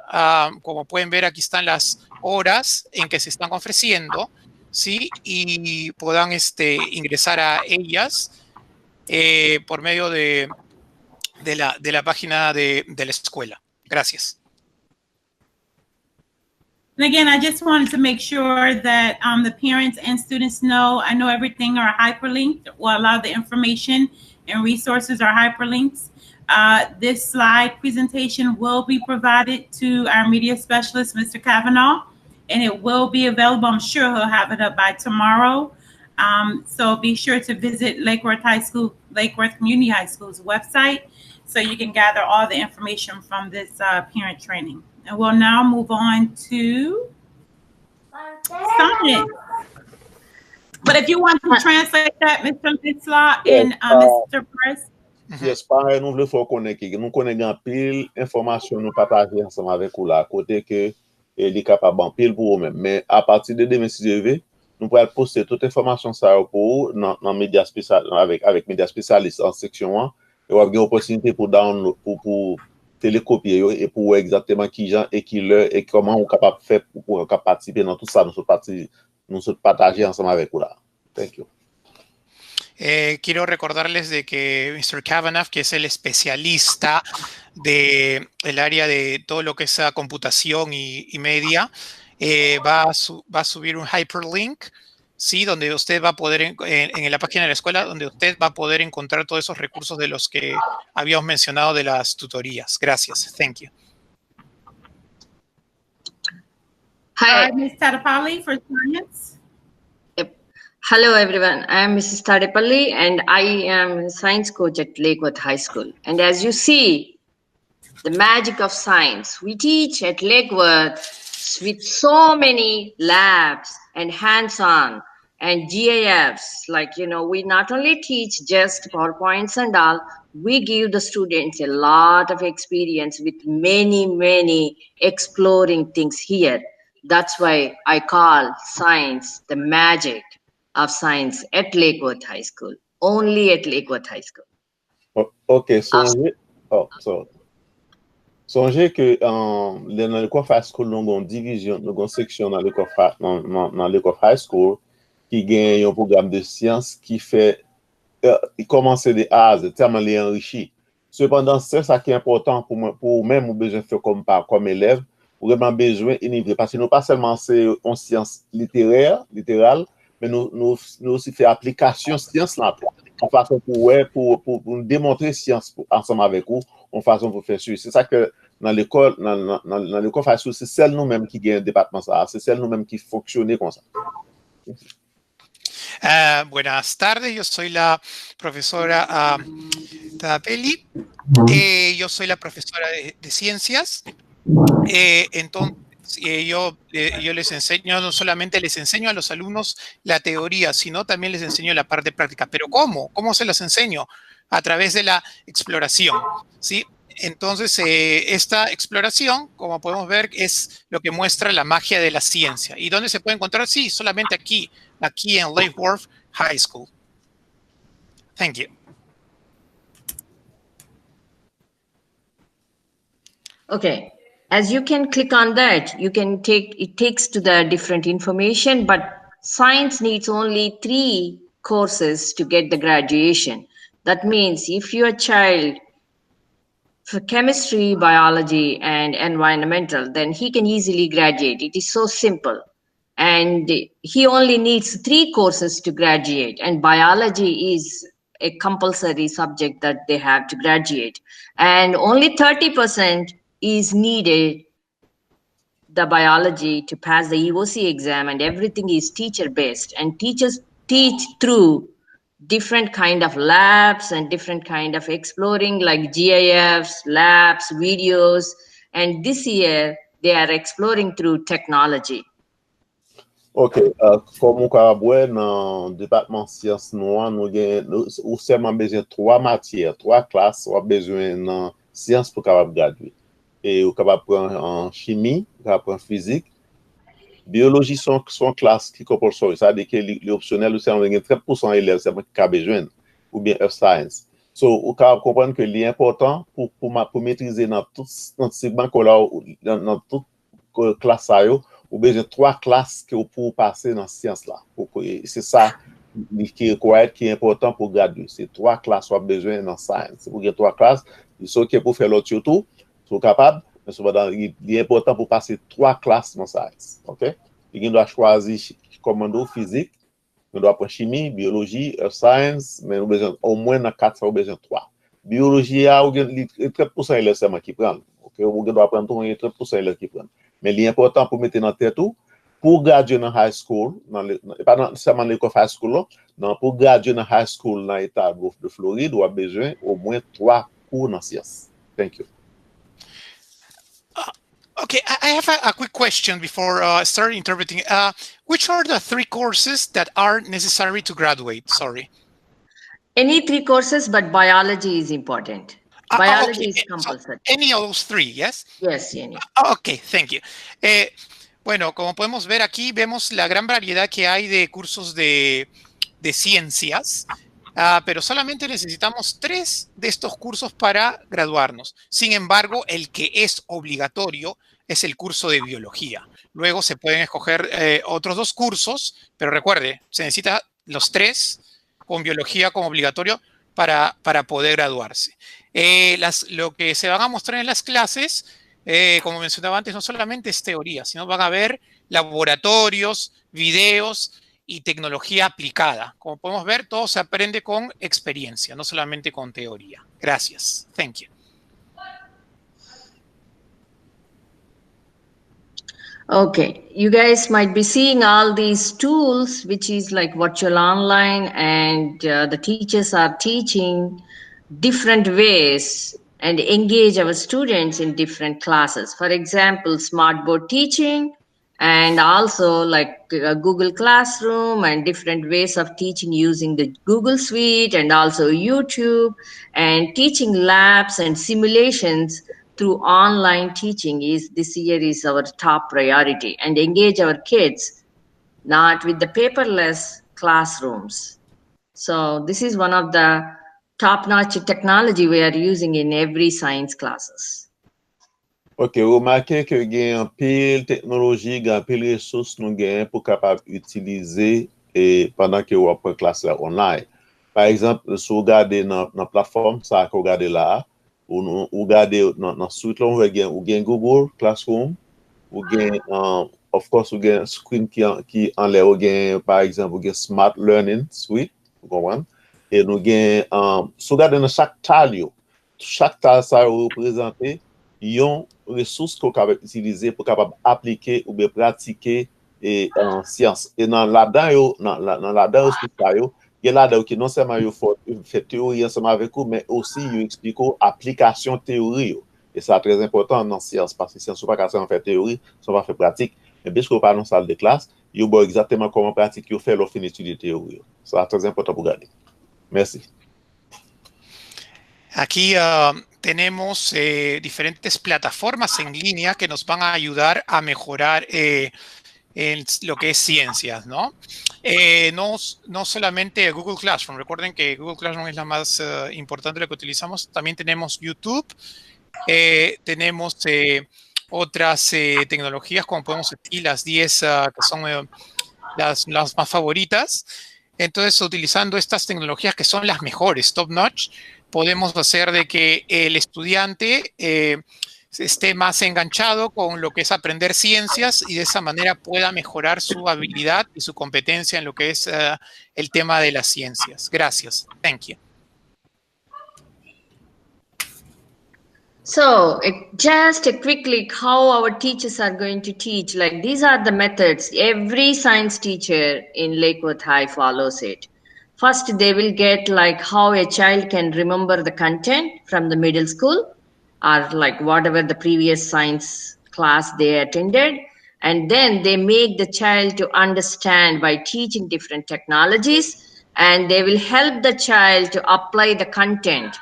Como pueden ver, aquí están las horas en que se están ofreciendo, ¿sí? Y puedan ingresar a ellas por medio de la página de la escuela. Gracias. And again, I just wanted to make sure that the parents and students know, I know everything are hyperlinked, or a lot of the information and resources are hyperlinks. This slide presentation will be provided to our media specialist, Mr. Kavanaugh, and it will be available. I'm sure he'll have it up by tomorrow. So be sure to visit Lakewood Community High School's website so you can gather all the information from this parent training. And we'll now move on to science. But if you want to translate that, Mr. Lancelot and Mr. Press. Yes, pareil, nous voulons faire connaître, nous connaissons pile information nous partager ensemble avec vous là, côté que il est capable en pile pour vous-même. Mais à partir de 2006, nous pourrons poster toute information ça pour dans médias spécial avec médias spécialistes en section 1 et on a une opportunité pour download pour télécopier et pour exactement qui gens et qui leur et comment on capable faire pour participer dans tout ça nous partager ensemble avec vous là. Thank you. Quiero recordarles de que Mr. Kavanaugh, que es el especialista del área de todo lo que es computación y media, va a subir un hyperlink, ¿sí? Donde usted va a poder, en la página de la escuela, donde usted va a poder encontrar todos esos recursos de los que habíamos mencionado de las tutorías. Gracias. Thank you. Hi, Ms. Tadapalli for science. Hello, everyone. I am Mrs. Tadepalli, and I am a science coach at Lakewood High School. And as you see, the magic of science, we teach at Lakewood with so many labs and hands-on and GIFs. Like, you know, we not only teach just PowerPoints and all, we give the students a lot of experience with many exploring things here. That's why I call science the magic of science at Lakewood High School, only at Lakewood High School. Okay, songez que dans Lakewood High School, nous avons une division, nous avons une section dans Lakewood High School qui gagne un programme de sciences qui fait, il commence de A à Z, tellement les enrichit. Cependant, c'est ça qui est important pour même besoin de faire comme élève, vraiment besoin d'innover, parce que nous pas seulement c'est en sciences littérale, mais nous aussi fait application science là, en façon pour démontrer science ensemble avec vous, en façon pour faire suivre. C'est ça que dans l'école, dans l'école c'est celle nous-mêmes qui gagne un département ça, c'est celle nous-mêmes qui fonctionne comme ça. Buenas tardes, yo soy la profesora Tapeli, yo soy la profesora de ciencias, entonces yo les enseño, no solamente les enseño a los alumnos la teoría, sino también les enseño la parte práctica. ¿Pero cómo? ¿Cómo se las enseño? A través de la exploración, ¿sí? Entonces, esta exploración, como podemos ver, es lo que muestra la magia de la ciencia. ¿Y dónde se puede encontrar? Sí, solamente aquí en Lake Worth High School. Thank you. Okay. As you can click on that, you can it takes to the different information, but science needs only 3 courses to get the graduation. That means if your child for chemistry, biology, and environmental, then he can easily graduate. It is so simple. And he only needs 3 courses to graduate, and biology is a compulsory subject that they have to graduate. And only 30% is needed, the biology, to pass the EOC exam, and everything is teacher based, and teachers teach through different kind of labs and different kind of exploring, like GIFs, labs, videos, and this year they are exploring through technology. Ok, comme on peut voir dans le département sciences noires, nous avons seulement besoin de 3 matières, 3 classes, on a besoin de sciences pour capable graduer. Et on capable prendre en chimie, on capable prendre physique, biologie sont classes qui compulsory, ça veut dire que les optionnels, c'est environ 30% d'élèves qui ont besoin, ou bien Earth Science. So, on capable comprendre que l'important pour maîtriser dans tout segment dans toute classe ou besoin de 3 classes pour passer dans science là. C'est ça qui est important pour graduer. C'est 3 classes qu'on a besoin dans science. Pour avoir 3 classes, il faut que pour faire l'autre tout, sont capables, mais il est important pour passer 3 classes dans science. OK? Il doit choisir commando physique, on doit prendre chimie, biologie, science, mais on a besoin au moins dans 4, on a besoin de 3. Biologie, il y a 30% d'élèves seulement qui prennent. OK? On doit prendre 30% d'élèves qui prennent. Mais l'important pour mettre dans tête tout, pour graduer dans high school, pas seulement l'école high school, non, pour graduer dans high school dans l'État de Floride, on a besoin au moins 3 cours dans sciences. Thank you. Okay, I have a quick question before I start interpreting. Which are the 3 courses that are necessary to graduate? Sorry. Any 3 courses, but biology is important. Biology is compulsory. So any of those 3, yes? Yes, any. Okay, thank you. Bueno, como podemos ver aquí, vemos la gran variedad que hay de cursos de ciencias, pero solamente necesitamos 3 de estos cursos para graduarnos. Sin embargo, el que es obligatorio es el curso de biología. Luego se pueden escoger otros 2 cursos, pero recuerde, se necesita los 3 con biología como obligatorio para poder graduarse. Lo que se van a mostrar en las clases, como mencionaba antes, no solamente es teoría, sino van a ver laboratorios, videos y tecnología aplicada. Como podemos ver, todo se aprende con experiencia, no solamente con teoría. Gracias. Thank you. Okay, you guys might be seeing all these tools, which is like virtual online, and the teachers are teaching different ways and engage our students in different classes. For example, smartboard teaching, and also like Google Classroom, and different ways of teaching using the Google Suite, and also YouTube, and teaching labs and simulations through online teaching this year is our top priority, and engage our kids not with the paperless classrooms. So this is one of the top-notch technology we are using in every science classes. Ok, remarquez que il y a un pile technologie, il y a un pile ressources nous gagnons pour capable utiliser pendant que vous apprenez classe online. Par exemple, si vous regardez dans la plateforme, ça que vous regardez là, ou regardez dans suite là, vous gagnez Google Classroom, vous gagnez of course, ou gen screen ki an lè ou gen, par exemple, ou gen Smart Learning Suite, ou kompren? Et nou gen, sou gade nan chak tal yo, chak tal sa yo reprezente, yon resous ko kapab utilize pou kapab aplike ou be pratike en science. Et nan ladan yo, nan ladan yo spika yo, gen ladan yo ki non seman yo fè teori anseman avek ou, men osi yo expliko aplikasyon teori yo. Et ça très important dans science, parce que science, pas qu'à faire théorie, ça va faire pratique. Mais bien sûr, pas dans salle de classe, il y a exactement comment pratique il fait l'offre d'étudier théorie. Ça très important pour garder. Merci. Aquí tenemos diferentes plataformas en línea que nos van a ayudar a mejorar en lo que es ciencias, ¿no? No solamente Google Classroom. Recuerden que Google Classroom es la más importante de la que utilizamos. También tenemos YouTube. Tenemos otras tecnologías, como podemos decir, las 10 que son las más favoritas. Entonces, utilizando estas tecnologías que son las mejores, top notch, podemos hacer de que el estudiante esté más enganchado con lo que es aprender ciencias y de esa manera pueda mejorar su habilidad y su competencia en lo que es el tema de las ciencias. Gracias. Thank you. So just quickly how our teachers are going to teach, like these are the methods. Every science teacher in Lakewood High follows it. First, they will get like how a child can remember the content from the middle school or like whatever the previous science class they attended. And then they make the child to understand by teaching different technologies, and they will help the child to apply the content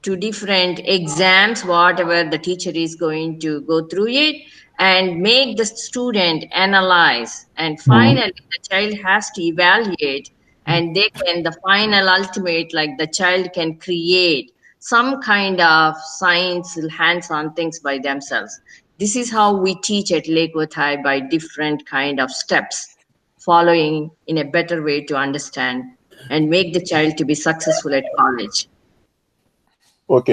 to different exams, whatever the teacher is going to go through it, and make the student analyze. And finally, the child has to evaluate, and they can, the final ultimate, like the child can create some kind of science hands-on things by themselves. This is how we teach at Lakewood High, by different kind of steps, following in a better way to understand and make the child to be successful at college. Ok,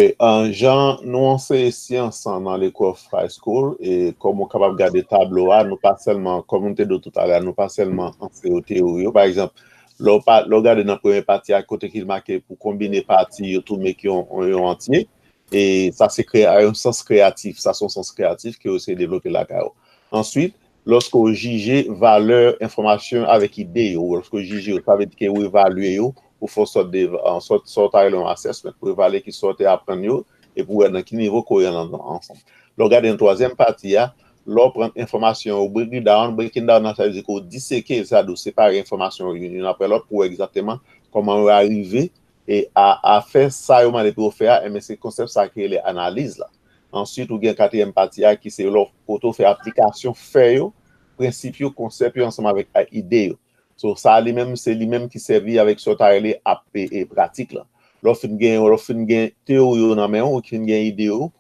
Jean, nou anseye siyansan nan l'ekol high school, et kom ou kapab gade tablo a, nou pa selman, kom nou te do tout ala, nou pa selman anseye teori yo. Par exemple, lo gade nan premye pati a kote ki l'make pou kombine pati yo tou mek yon antye, et sa se kre a yon sens kreatif, sa son sens kreatif ki yo se developpe la ka yo. Ensuite, lorsque ou jige valeur, informasyon avek ide yo, lorsque ou jige yo, sa ve di ke ou evalue yo, ou faut sortir un assessment pour évaluer qui sortent apprendre yo et pour voir dans quel niveau qu'on est ensemble. Le regarder une troisième partie, l'on prend information au breaking down, ça veut dire qu'on disséquer ça, de séparer information une après l'autre pour exactement comment on va arriver et à faire ça au moment pour faire, mais c'est concept ça qui est l'analyse là. Ensuite, on a une quatrième partie qui c'est l'autre pour faire application, faire principe, concept ensemble avec idée. So, ça, c'est lui-même qui servi avec ce taille et pratique là. Lorsqu'on gagne théorie dans main ou fin gagne idée ou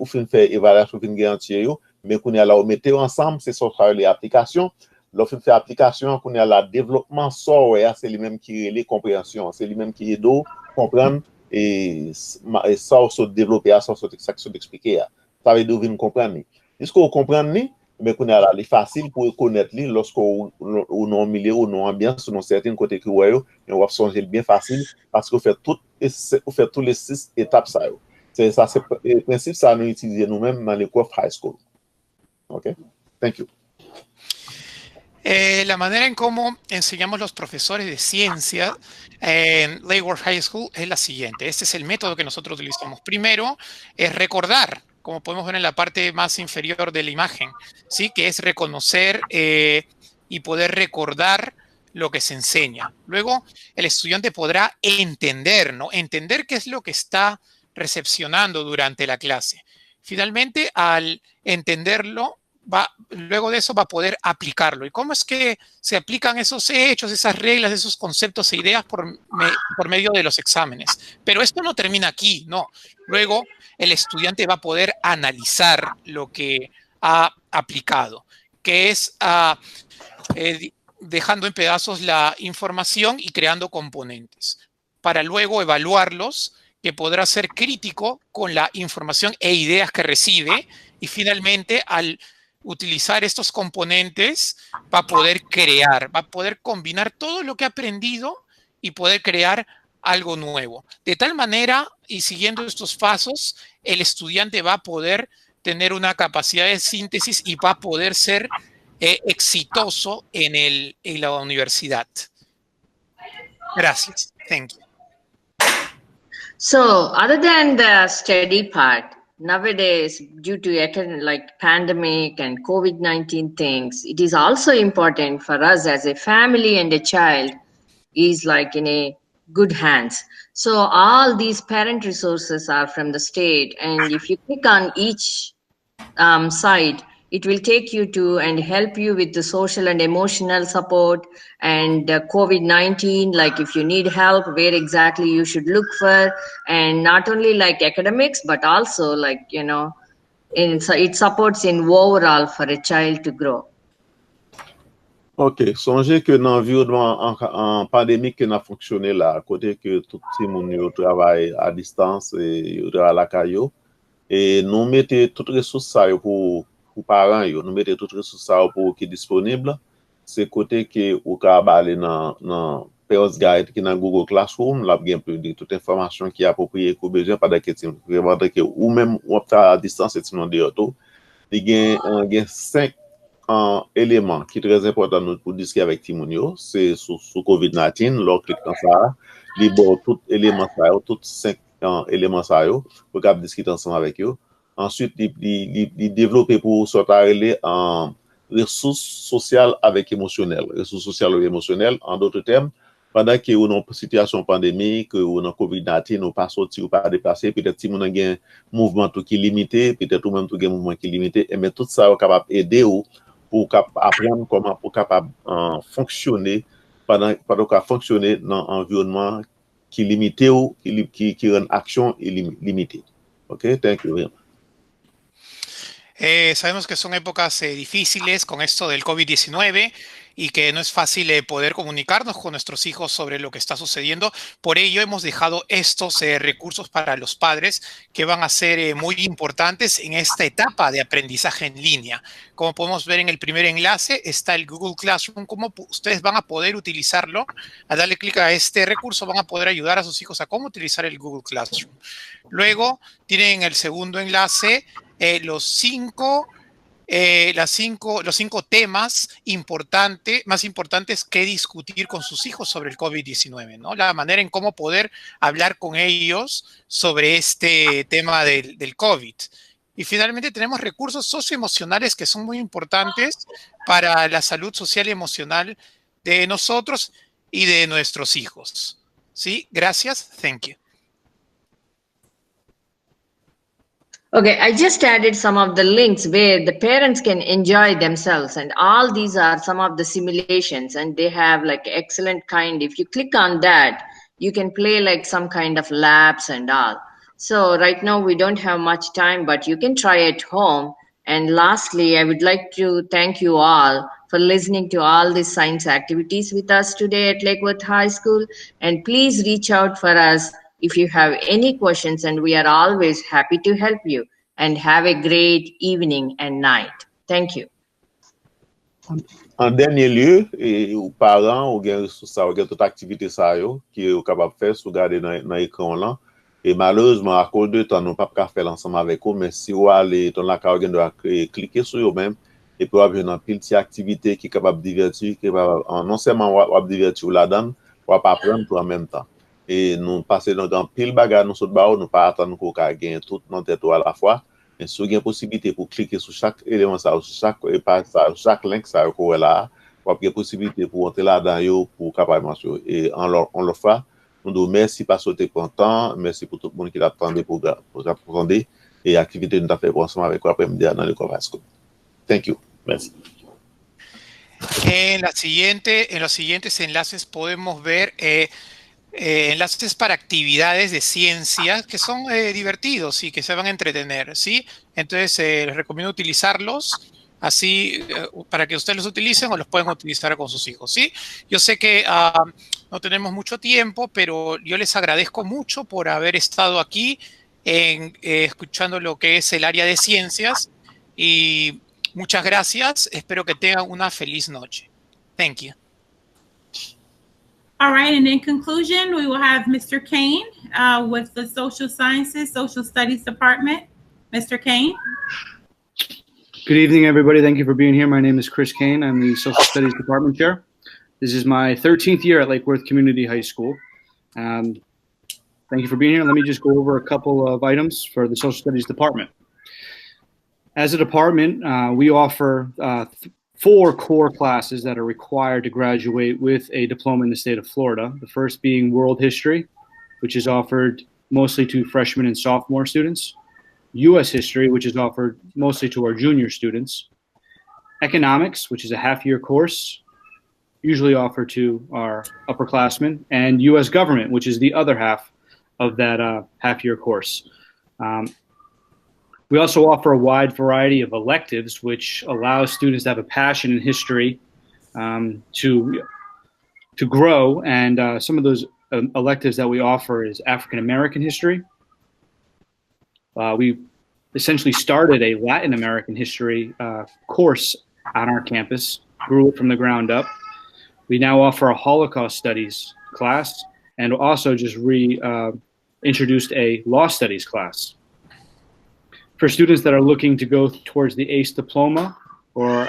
fin faire évaluation fin gagne entier mais qu'on a là mettez ensemble c'est ce taille application. Lorsqu'on fait application qu'on a là développement software c'est lui-même qui est les compréhension, c'est lui-même qui aide comprendre et ça se développer ça se expliquer. Ça veut dire vous comprendre. Est-ce que vous comprenez? Mais qu'on a là, c'est facile pour connaître lui lorsqu'on non milieu ou non ambiance ou non certains côtés que ouais, on va songer bien facile parce qu'on fait tous les 6 étapes ça. C'est ça, c'est le principe ça nous utiliser nous-mêmes dans l'école high school. OK? Thank you. La manera en cómo enseñamos los profesores de ciencia en Lakewood High School es la siguiente. Este es el método que nosotros utilizamos. Primero es recordar, como podemos ver en la parte más inferior de la imagen, ¿sí? Que es reconocer y poder recordar lo que se enseña. Luego, el estudiante podrá entender, ¿no? Entender qué es lo que está recepcionando durante la clase. Finalmente, al entenderlo, luego de eso va a poder aplicarlo. ¿Y cómo es que se aplican esos hechos, esas reglas, esos conceptos e ideas por medio de los exámenes? Pero esto no termina aquí, no. Luego, el estudiante va a poder analizar lo que ha aplicado, que es dejando en pedazos la información y creando componentes, para luego evaluarlos, que podrá ser crítico con la información e ideas que recibe, y finalmente al utilizar estos componentes para poder crear, va a poder combinar todo lo que ha aprendido y poder crear algo nuevo. De tal manera, y siguiendo estos pasos, el estudiante va a poder tener una capacidad de síntesis y va a poder ser exitoso en la universidad. Gracias. Thank you. So other than the study part, nowadays, due to like pandemic and COVID-19 things, it is also important for us as a family and a child is like in a good hands. So all these parent resources are from the state, and if you click on each site, it will take you to and help you with the social and emotional support and COVID-19, like if you need help, where exactly you should look for, and not only like academics, but also like, you know, it supports in overall for a child to grow. Ok, songez que dans l'environnement en pandémie qui a fonctionné là, à côté que tout le monde travaille à distance et à la caillou, et nous mettons toutes les ressources pour parents, nous mettons toutes les ressources pour qui disponibles. C'est côté que vous pouvez aller dans Peos Guide qui est dans Google Classroom, là bien plus de toute information qui est appropriée qu'on besoin pendant que ou même on à distance et sinon de auto. Il y a 5 éléments qui sont très importants pour discuter avec Timonio, c'est sur COVID-19, leur clic dans ça, les tous éléments ça, tous 5 éléments ça pour qu'on discute ensemble avec eux. Ensuite, ils développer pour sortir les ressources sociales avec émotionnelles, ressources sociales ou émotionnelles, en d'autres termes, pendant que nous avons une situation pandémique, ou dans COVID-19, nous pas sorti ou pas déplacé, peut-être si nous avons un mouvement qui est limité, peut-être ou même un mouvement qui est limité, mais tout ça est capable d'aider pour apprendre comment pour capable fonctionner pendant qu'on fonctionner dans un environnement qui est limité ou qui rend action limitée. Ok, thank you very much. Sabemos que son épocas difíciles con esto del COVID-19 y que no es fácil poder comunicarnos con nuestros hijos sobre lo que está sucediendo. Por ello hemos dejado estos recursos para los padres que van a ser muy importantes en esta etapa de aprendizaje en línea. Como podemos ver en el primer enlace está el Google Classroom, cómo ustedes van a poder utilizarlo. Al darle clic a este recurso van a poder ayudar a sus hijos a cómo utilizar el Google Classroom. Luego tienen el segundo enlace los cinco temas más importantes que discutir con sus hijos sobre el COVID-19, ¿no? La manera en cómo poder hablar con ellos sobre este tema del COVID. Y finalmente tenemos recursos socioemocionales que son muy importantes para la salud social y emocional de nosotros y de nuestros hijos. ¿Sí? Gracias. Thank you. Okay, I just added some of the links where the parents can enjoy themselves, and all these are some of the simulations, and they have like excellent kind. If you click on that, you can play like some kind of labs and all. So right now we don't have much time, but you can try at home. And lastly, I would like to thank you all for listening to all these science activities with us today at Lakewood High School. And please reach out for us if you have any questions, and we are always happy to help you. And have a great evening and night. Thank you. En dernier lieu, aux parents, ou bien toute activité ça qui est capable de faire, sous garder dans l'écran là. Et malheureusement, à cause de temps, nous ne pouvons pas faire ensemble avec vous, mais si vous allez dans la carte, vous devez cliquer sur vous-même et puis vous avez une petite activité qui est capable de divertir, qui est capable, non seulement vous divertir là-dedans, vous pas apprendre tout en même temps. Et nous passons dans pile bagarre, nous sommes nous pas attendre qu'on gagne tout dans tête à la fois. Mais si vous avez une possibilité pour cliquer sur chaque élément, sur chaque link, ça est là, vous avez une possibilité pour entrer là-dedans, pour capable mentionner. Et on le fait. Nous disons merci parce que vous êtes content, merci pour tout le monde qui l'attendait pour apprendre et l'activité nous a fait ensemble avec vous après-midi dans le Cover School. Thank you. Merci. En los siguientes enlaces podemos ver enlaces para actividades de ciencia que son divertidos y que se van a entretener, ¿sí? Entonces les recomiendo utilizarlos así para que ustedes los utilicen o los pueden utilizar con sus hijos, ¿sí? Yo sé que no tenemos mucho tiempo, pero yo les agradezco mucho por haber estado aquí escuchando lo que es el área de ciencias y Muchas gracias. Espero que tengan una feliz noche. Thank you. All right, and in conclusion, we will have Mr. Kane with the Social Sciences, Social Studies Department. Mr. Kane. Good evening, everybody. Thank you for being here. My name is Chris Kane. I'm the Social Studies Department Chair. This is my 13th year at Lake Worth Community High School. Thank you for being here. Let me just go over a couple of items for the Social Studies Department. As a department, we offer 4 core classes that are required to graduate with a diploma in the state of Florida. The first being World History, which is offered mostly to freshman and sophomore students. U.S. History, which is offered mostly to our junior students. Economics, which is a half-year course, usually offered to our upperclassmen. And U.S. Government, which is the other half of that half-year course. We also offer a wide variety of electives, which allows students to have a passion in history to grow. And some of those electives that we offer is African American history. We essentially started a Latin American history course on our campus, grew it from the ground up. We now offer a Holocaust studies class and also just introduced a law studies class. For students that are looking to go towards the ACE diploma or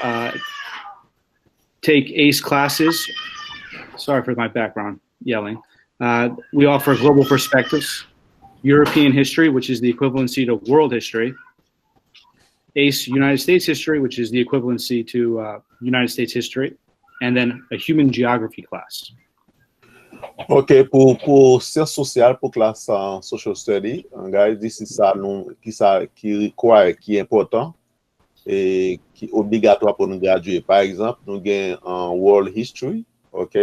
take ACE classes, sorry for my background yelling, we offer global perspectives, European history, which is the equivalency to world history, ACE United States history, which is the equivalency to United States history, and then a human geography class. Ok, pour sciences sociales, pour classe social study, guys, this is qui require, qui est important et qui est obligatoire pour nous graduer. Par exemple, nous avons World History, ok,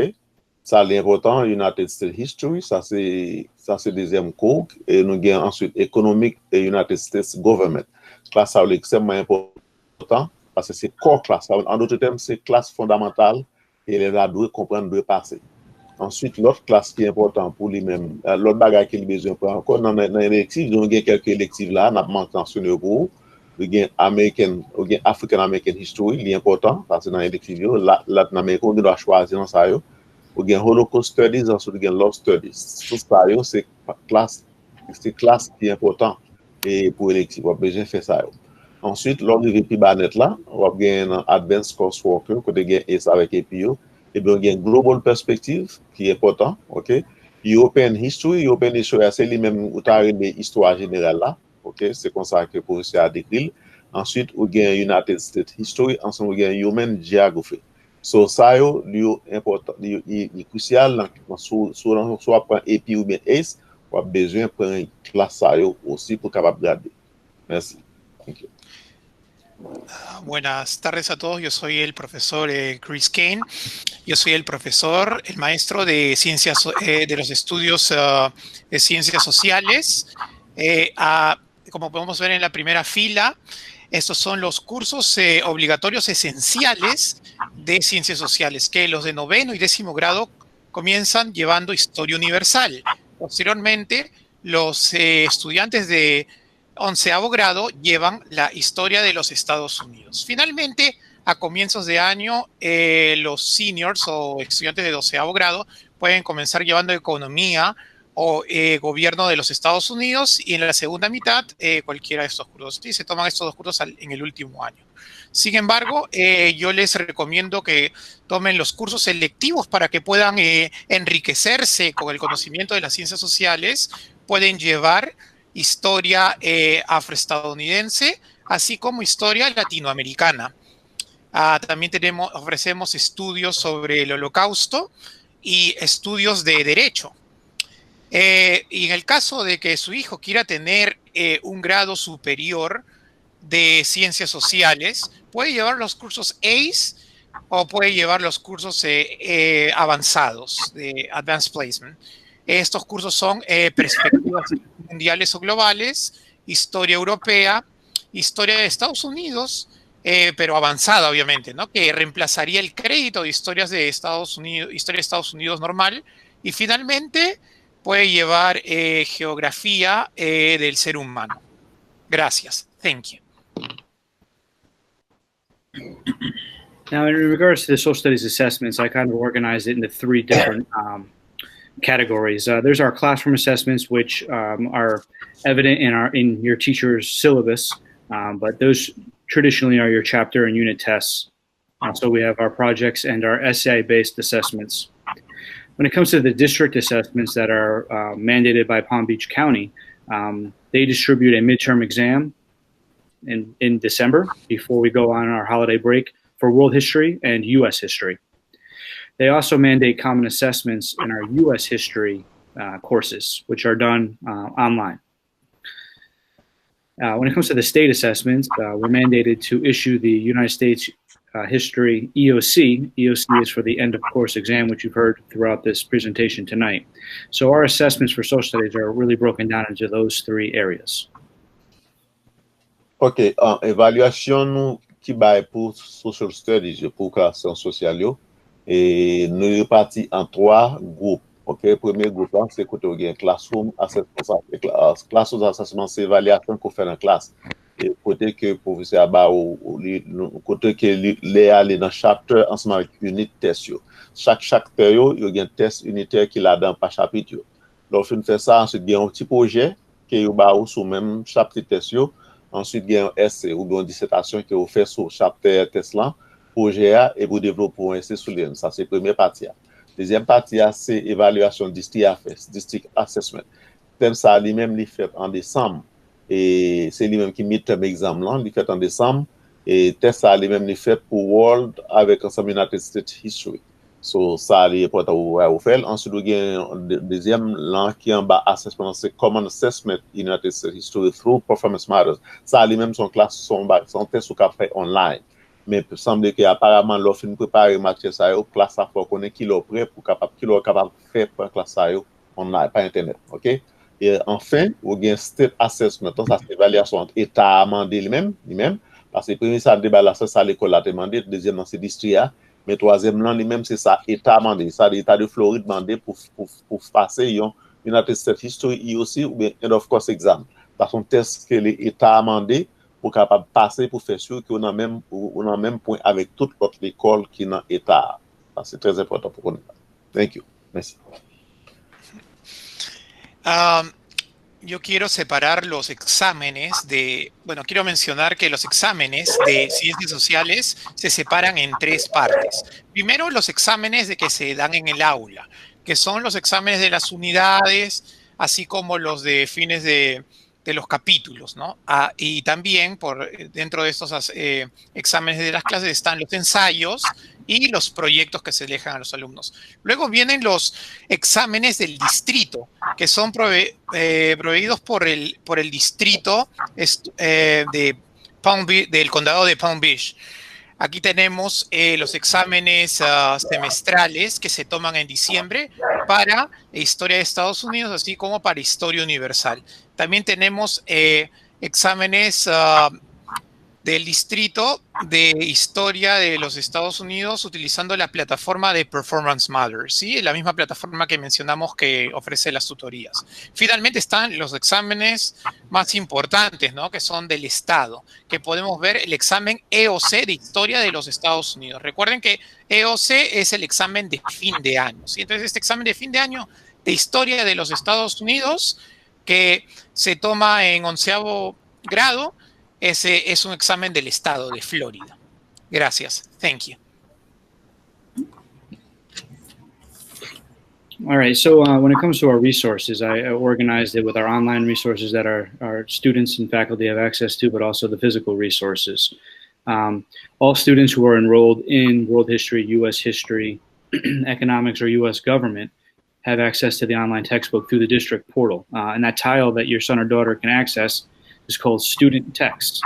ça c'est important, United States History, ça c'est deuxième cours, et nous avons ensuite Economic et United States Government. Classe ça c'est extrêmement important parce que c'est core class. En d'autres termes, c'est classe fondamentale et les adultes comprennent de passer. Ensuite, l'autre classe qui est important pour lui-même, l'autre bagage qu'il a besoin pour encore dans l'élective, nous avons quelques électives là, nous avons mentionné pour nous avons African American History, c'est important parce que dans l'élective, Latin American, on doit choisir dans ça. Nous avons Holocaust Studies, ensuite nous avons Law Studies. Tout ça, c'est classe qui est important et pour l'élective, on a besoin de faire ça. Ensuite, lors du VP Barnett là, on va gagner Advanced Coursework, côté gain S avec EPO. Et bien, il y a une global perspective qui est important, ok? European History, c'est lui-même où tu as l'histoire générale là, ok? C'est comme ça que le professeur a décrit. Ensuite, il y a United States History, ensuite, il y a Human Geography. So, ça, c'est important, il est crucial, soit prendre EPI ou bien ACE, on a besoin de prendre une classe aussi pour capable garder. Merci. Thank you. Buenas tardes a todos, yo soy el profesor Chris Kane, yo soy el maestro de ciencias, de los estudios de ciencias sociales. Como podemos ver en la primera fila, estos son los cursos obligatorios esenciales de ciencias sociales, que los de 9º y 10º grado comienzan llevando historia universal. Posteriormente, los estudiantes de 11º grado llevan la historia de los Estados Unidos. Finalmente, a comienzos de año, los seniors o estudiantes de 12º grado pueden comenzar llevando economía o gobierno de los Estados Unidos, y en la segunda mitad cualquiera de estos cursos. Sí, se toman estos dos cursos en el último año. Sin embargo, yo les recomiendo que tomen los cursos selectivos para que puedan enriquecerse con el conocimiento de las ciencias sociales. Pueden llevar historia afroestadounidense, así como historia latinoamericana. También ofrecemos estudios sobre el Holocausto y estudios de Derecho. Y en el caso de que su hijo quiera tener un grado superior de Ciencias Sociales, puede llevar los cursos ACE o puede llevar los cursos avanzados de Advanced Placement. Estos cursos son perspectivas mundiales o globales, historia europea, historia de Estados Unidos, pero avanzada obviamente, ¿no? Que reemplazaría el crédito de historias de Estados Unidos, historia de Estados Unidos normal, y finalmente puede llevar geografía del ser humano. Gracias. Thank you. Now, in regards to the social studies assessments, I kind of organized it into three different categories. There's our classroom assessments, which are evident in your teacher's syllabus, but those traditionally are your chapter and unit tests. So we have our projects and our essay-based assessments. When it comes to the district assessments that are mandated by Palm Beach County, they distribute a midterm exam in December before we go on our holiday break for world history and U.S. history. They also mandate common assessments in our U.S. history courses, which are done online. When it comes to the state assessments, we're mandated to issue the United States History EOC. EOC is for the end of course exam, which you've heard throughout this presentation tonight. So our assessments for social studies are really broken down into those three areas. Ok, évaluation nou ki bay pour social studies, pour création sociale yo, et nous répartis en 3 groupes. Ok, premier groupe là, c'est côté où il y a classroom assessment. Classroom assessment, c'est évaluation qu'on fait dans la classe. Et côté que professeur ba côté que les aller dans chapter ensemble avec unité test yo. Chaque chapter yo, il y a un test unitaire qui là dans par chapitre yo. Donc on fait ça, ensuite il y a un petit projet que yo ba ou sur même chapitre test yo. Ensuite il y a un essai ou une dissertation que vous fait sur chapter test là, projet a et vous développez un essai sur lui. Ça c'est première partie. Deuxième partie c'est évaluation district assessment. Thème ça lui-même li fait en décembre. Et c'est lui-même qui met un examen là, il fait en décembre, et test ça lui-même il fait pour World avec ensemble United States History. So ça il est important au faire. Ensuite il y a un deuxième là qui en bas assessment, c'est Common Assessment United States History through Performance Matters. Ça lui-même son classe son test qu'a fait online. Mais il semble que apparemment l'offre nous préparer matière ça yo classe ça faut connaître qui l'ont prêt pour capable faire pour classe ça yo online par internet, OK? Et enfin, il y a un state assessment, ça c'est l'évaluation entre État amendé lui-même, parce que premier ça débat ça l'école a demandé, deuxième c'est district, mais troisième là lui-même c'est ça État amendé, ça l'État de Floride demandé pour passer une United States History aussi ou bien end of course exam. Parce qu'on test que l'État amendé pour capable passer pour faire sûr qu'on a même point avec toute autre école qui dans État. C'est très important pour nous. Thank you. Merci. Yo quiero separar los exámenes quiero mencionar que los exámenes de ciencias sociales se separan en 3 partes. Primero, los exámenes que se dan en el aula, que son los exámenes de las unidades, así como los de fines de los capítulos, ¿no? Y también dentro de estos exámenes de las clases están los ensayos y los proyectos que se dejan a los alumnos. Luego vienen los exámenes del distrito, que son proveídos por el distrito del condado de Palm Beach. Aquí tenemos los exámenes semestrales que se toman en diciembre para Historia de Estados Unidos, así como para Historia Universal. También tenemos exámenes del distrito de Historia de los Estados Unidos utilizando la plataforma de Performance Matters, ¿sí? La misma plataforma que mencionamos que ofrece las tutorías. Finalmente están los exámenes más importantes, ¿no? Que son del Estado, que podemos ver el examen EOC de Historia de los Estados Unidos. Recuerden que EOC es el examen de fin de año, ¿sí? Entonces este examen de fin de año de Historia de los Estados Unidos, que se toma en 11º grado, ese es un examen del estado de Florida. Gracias. Thank you. All right, so when it comes to our resources, I organized it with our online resources that our students and faculty have access to, but also the physical resources. All students who are enrolled in world history, U.S. history, economics, or U.S. government have access to the online textbook through the district portal. And that tile that your son or daughter can access is called student text.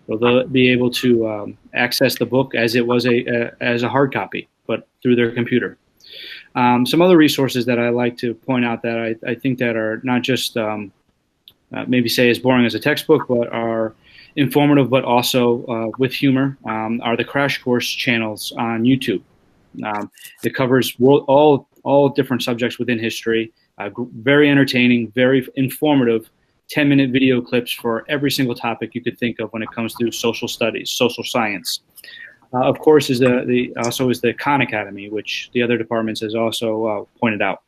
So they'll be able to access the book as it was as a hard copy, but through their computer. Some other resources that I like to point out that I think that are not just maybe say as boring as a textbook, but are informative, but also with humor, are the Crash Course channels on YouTube. It covers all different subjects within history, very entertaining, very informative, 10-minute video clips for every single topic you could think of when it comes to social studies, social science. of course, is the Khan Academy, which the other departments has also pointed out.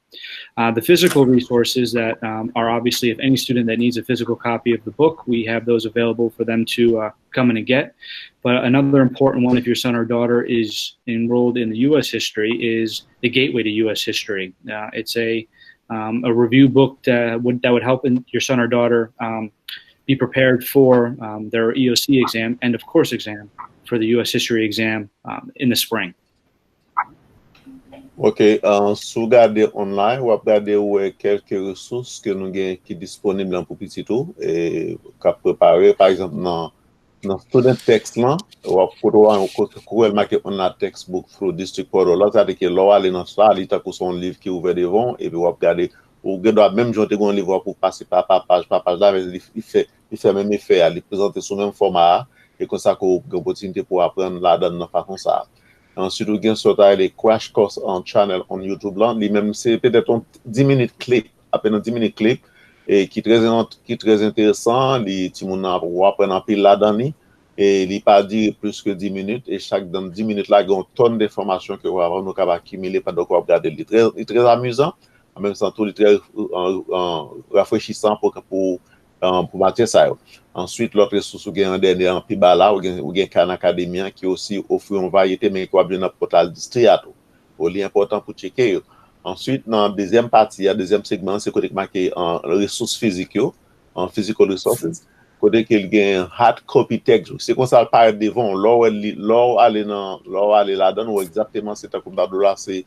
The physical resources that are obviously, if any student that needs a physical copy of the book, we have those available for them to come in and get. But another important one, if your son or daughter is enrolled in the U.S. history, is the Gateway to U.S. History. It's a review book that would help your son or daughter be prepared for their EOC exam, end of course exam, for the U.S. history exam in the spring. Ok, sou gade online, wap gade ouwe kelke ressources ke nou gen ki disponible pou pititou, ka prepare, par exemple, nan student text lan, wap kou el make on la textbook through district portal, la sa de ke lo ale nan sa, li takou son liv ki ouve devon, e pi wap gade, ou gen do a même jonte gon liv wap pou pase pa page la, li fe même effet, li prezante sou même format, e kon sa kou gen opotinite pou apren la dan nan fason sa. Ensuite, vous avez les crash course en channel en YouTube là. Lui-même, c'est peut-être un 10 minutes clip, à peine un 10 minutes clip, et qui est très intéressant. Les petits gens vont apprendre un peu là-dedans. Et il n'est pas dit plus que 10 minutes. Et chaque dans 10 minutes là, il y a une tonne d'informations que vous avez accumulées pendant que vous regardez. Il est très amusant. En même temps, il est très rafraîchissant pour bâtir ça. Ensuite, l'autre ressource, vous avez un dernier en Pibala, vous avez un académien qui aussi offre une variété, mais qui a bien un portal district. C'est important pour checker. Ensuite, dans la deuxième partie, le deuxième segment, c'est côté marqué en ressources physiques, en physical resources. Côté qu'il y a un hard copy text. C'est comme ça, le paraît devant. L'or aller là-dedans, ou exactement, c'est un coup d'adolescent, c'est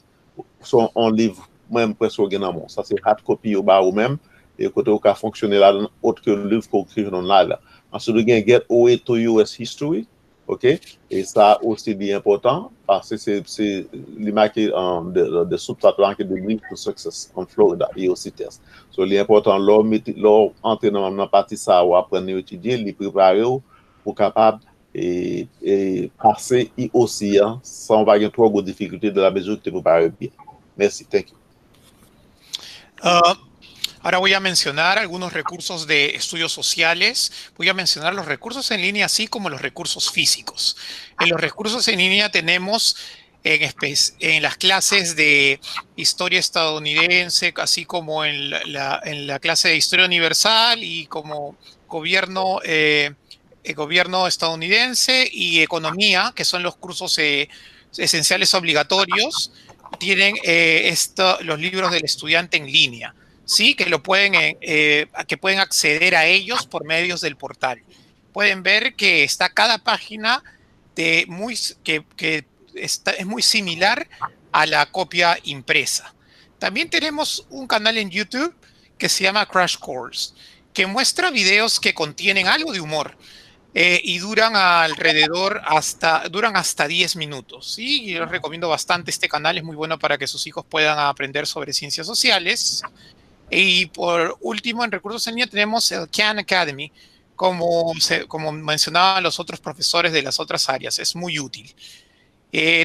son livre, même presque au Guénamon. Ça, c'est hard copy au bas ou même. Et côté où ça fonctionne là, autre que le livre qu'on écrit dans là. Ensuite, il y a Get Away to US History, ok? Et ça aussi est important parce que c'est les marqué de sous-titres de Link to Success en Florida et aussi test. So, l'important, leur entrer dans la partie ça ou apprendre à étudier, les préparer pour capable et passer aussi sans avoir trop de difficultés de la mesure que tu prépares bien. Merci, thank you. Ahora voy a mencionar algunos recursos de estudios sociales. Voy a mencionar los recursos en línea, así como los recursos físicos. En los recursos en línea tenemos en las clases de historia estadounidense, así como en la clase de historia universal y como gobierno estadounidense y economía, que son los cursos esenciales obligatorios, tienen los libros del estudiante en línea. Sí, que pueden acceder a ellos por medios del portal. Pueden ver que está cada página es muy similar a la copia impresa. También tenemos un canal en YouTube que se llama Crash Course, que muestra videos que contienen algo de humor y duran hasta 10 minutos. ¿Sí? Yo les recomiendo bastante este canal, es muy bueno para que sus hijos puedan aprender sobre ciencias sociales. Y por último, en recursos en línea tenemos el Khan Academy, como mencionaban los otros profesores de las otras áreas, es muy útil.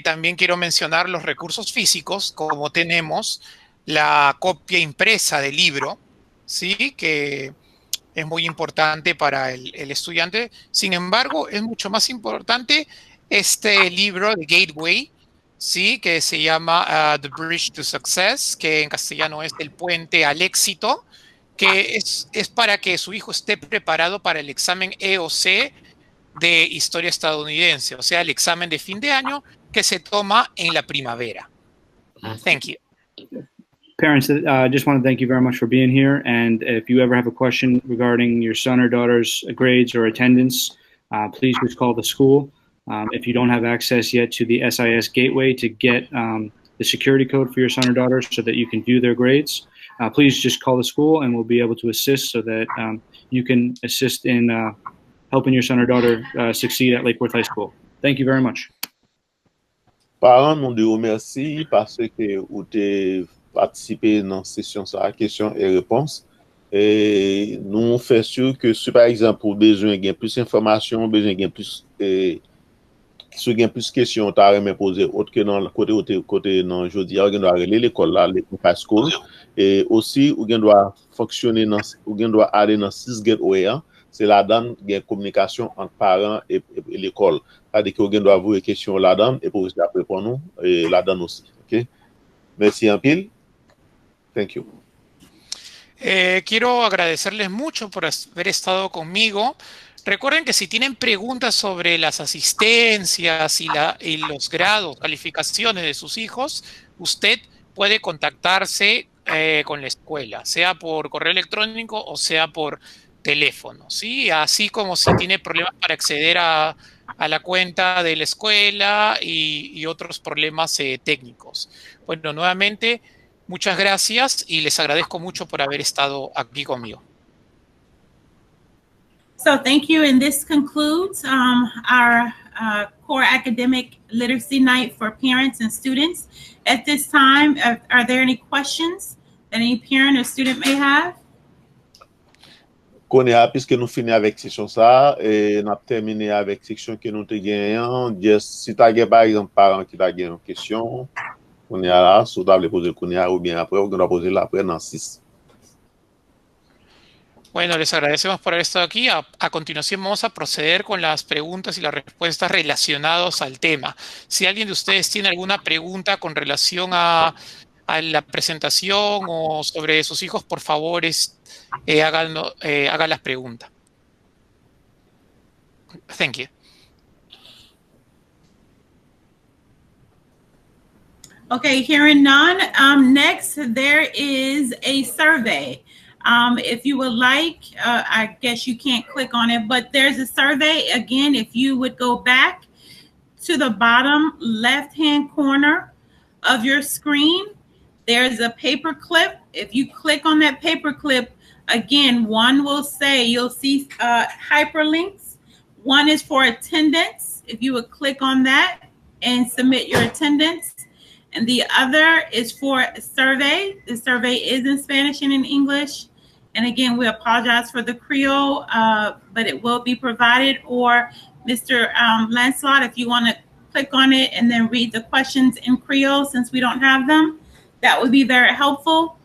También quiero mencionar los recursos físicos, como tenemos la copia impresa del libro, ¿sí? Que es muy importante para el estudiante. Sin embargo, es mucho más importante este libro de Gateway, sí, que se llama The Bridge to Success, que en castellano es El Puente al Éxito, que es para que su hijo esté preparado para el examen EOC de historia estadounidense, o sea, el examen de fin de año que se toma en la primavera. Thank you. Parents, just want to thank you very much for being here. And if you ever have a question regarding your son or daughter's grades or attendance, please just call the school. If you don't have access yet to the SIS Gateway to get the security code for your son or daughter so that you can view their grades, please just call the school and we'll be able to assist so that you can assist in helping your son or daughter succeed at Lake Worth High School. Thank you very much. Parents, nous vous remercie parce que vous avez participé dans la session de questions et réponses. Et nous faisons sûr que si par exemple vous avez besoin de plus d'informations, besoin de plus si vous avez plus de questions, vous avez poser autre que dans le côté dans aujourd'hui, vous doit aller l'école là, l'école high school, et aussi vous doit fonctionner vous doit aller dans 6 gateway. c'est là-dedans qu'il y a une communication entre parents et l'école. C'est-à-dire que vous doit avoir des questions là-dedans et pour répondre nous et là-dedans aussi. OK? Merci en pile. Thank you. Quiero agradecerles mucho por haber estado conmigo. Recuerden que si tienen preguntas sobre las asistencias y los grados, calificaciones de sus hijos, usted puede contactarse con la escuela, sea por correo electrónico o sea por teléfono, ¿sí? Así como si tiene problemas para acceder a la cuenta de la escuela y otros problemas técnicos. Bueno, nuevamente, muchas gracias y les agradezco mucho por haber estado aquí conmigo. So thank you, and this concludes our core academic literacy night for parents and students. At this time, are there any questions that any parent or student may have? Puisque nous finissons avec section ça, et nous avons terminé avec section que nous avons gagné. Si tu as par exemple parent qui a une question, on est là, si tu as poser ou bien après, on doit poser là après dans 6. Bueno, les agradecemos por haber estado aquí. A continuación vamos a proceder con las preguntas y las respuestas relacionadas al tema. Si alguien de ustedes tiene alguna pregunta con relación a la presentación o sobre sus hijos, por favor, hagan las preguntas. Thank you. Okay, hearing none. Next, there is a survey. If you would like, I guess you can't click on it, but there's a survey. Again, if you would go back to the bottom left-hand corner of your screen, there's a paper clip. If you click on that paper clip, again, one will say, you'll see hyperlinks. One is for attendance. If you would click on that and submit your attendance. And the other is for a survey. The survey is in Spanish and in English. And again, we apologize for the Creole, but it will be provided. Or Mr. Lancelot, if you want to click on it and then read the questions in Creole, since we don't have them, that would be very helpful.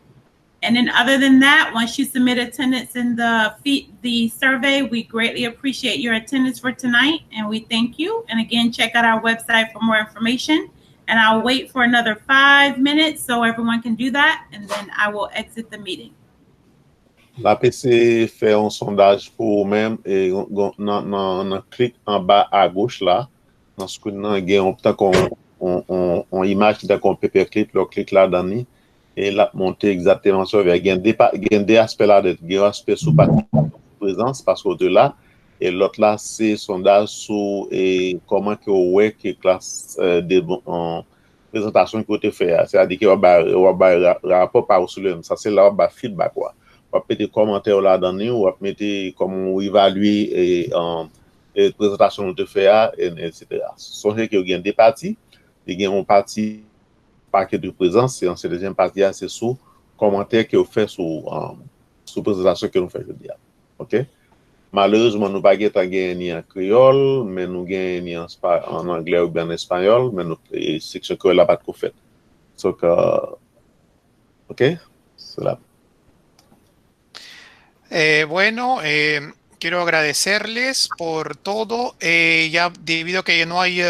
And then other than that, once you submit attendance in the survey, we greatly appreciate your attendance for tonight. And we thank you. And again, check out our website for more information. And I'll wait for another 5 minutes so everyone can do that. And then I will exit the meeting. La PC fait un sondage pour vous-même et on clique en bas à gauche là. Dans ce qu'on a, on image qui qu'on paperclip, le clic là dans et la monter exactement sur vers. Il y a des aspects là, il y a un aspect sous présence parce qu'au-delà. Et l'autre là, c'est sondage sur comment que ouais que classe de présentation que vous fait. C'est-à-dire qu'il y a un rapport par sur le ça c'est là bas feedback quoi. On va mettre des commentaires là dans nous, on va mettre comment évaluer et présentation de faire etc. Songez qu'il y a des parties, il y a une partie paquet de présence, et la deuxième partie c'est sous commentaires que vous faites sur présentation que nous fait aujourd'hui. OK? Malheureusement, nous n'avons pas gagné ni en créole, mais nous gagnons ni en anglais ou bien en espagnol, mais nous section créole n'a pas de fait. Donc, OK? C'est là. Bueno, quiero agradecerles por todo. Ya debido a que no hay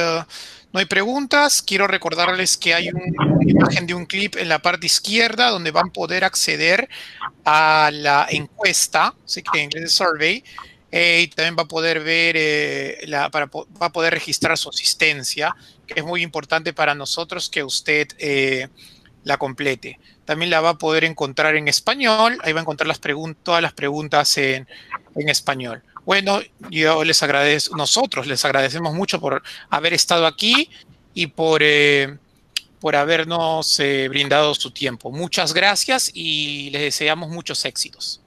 preguntas, quiero recordarles que hay una imagen de un clip en la parte izquierda donde van a poder acceder a la encuesta, ¿sí? Que en inglés es survey, y también va a poder ver, va a poder registrar su asistencia, que es muy importante para nosotros que usted la complete. También la va a poder encontrar en español, ahí va a encontrar todas las preguntas en español. Bueno, nosotros les agradecemos mucho por haber estado aquí y por habernos brindado su tiempo. Muchas gracias y les deseamos muchos éxitos.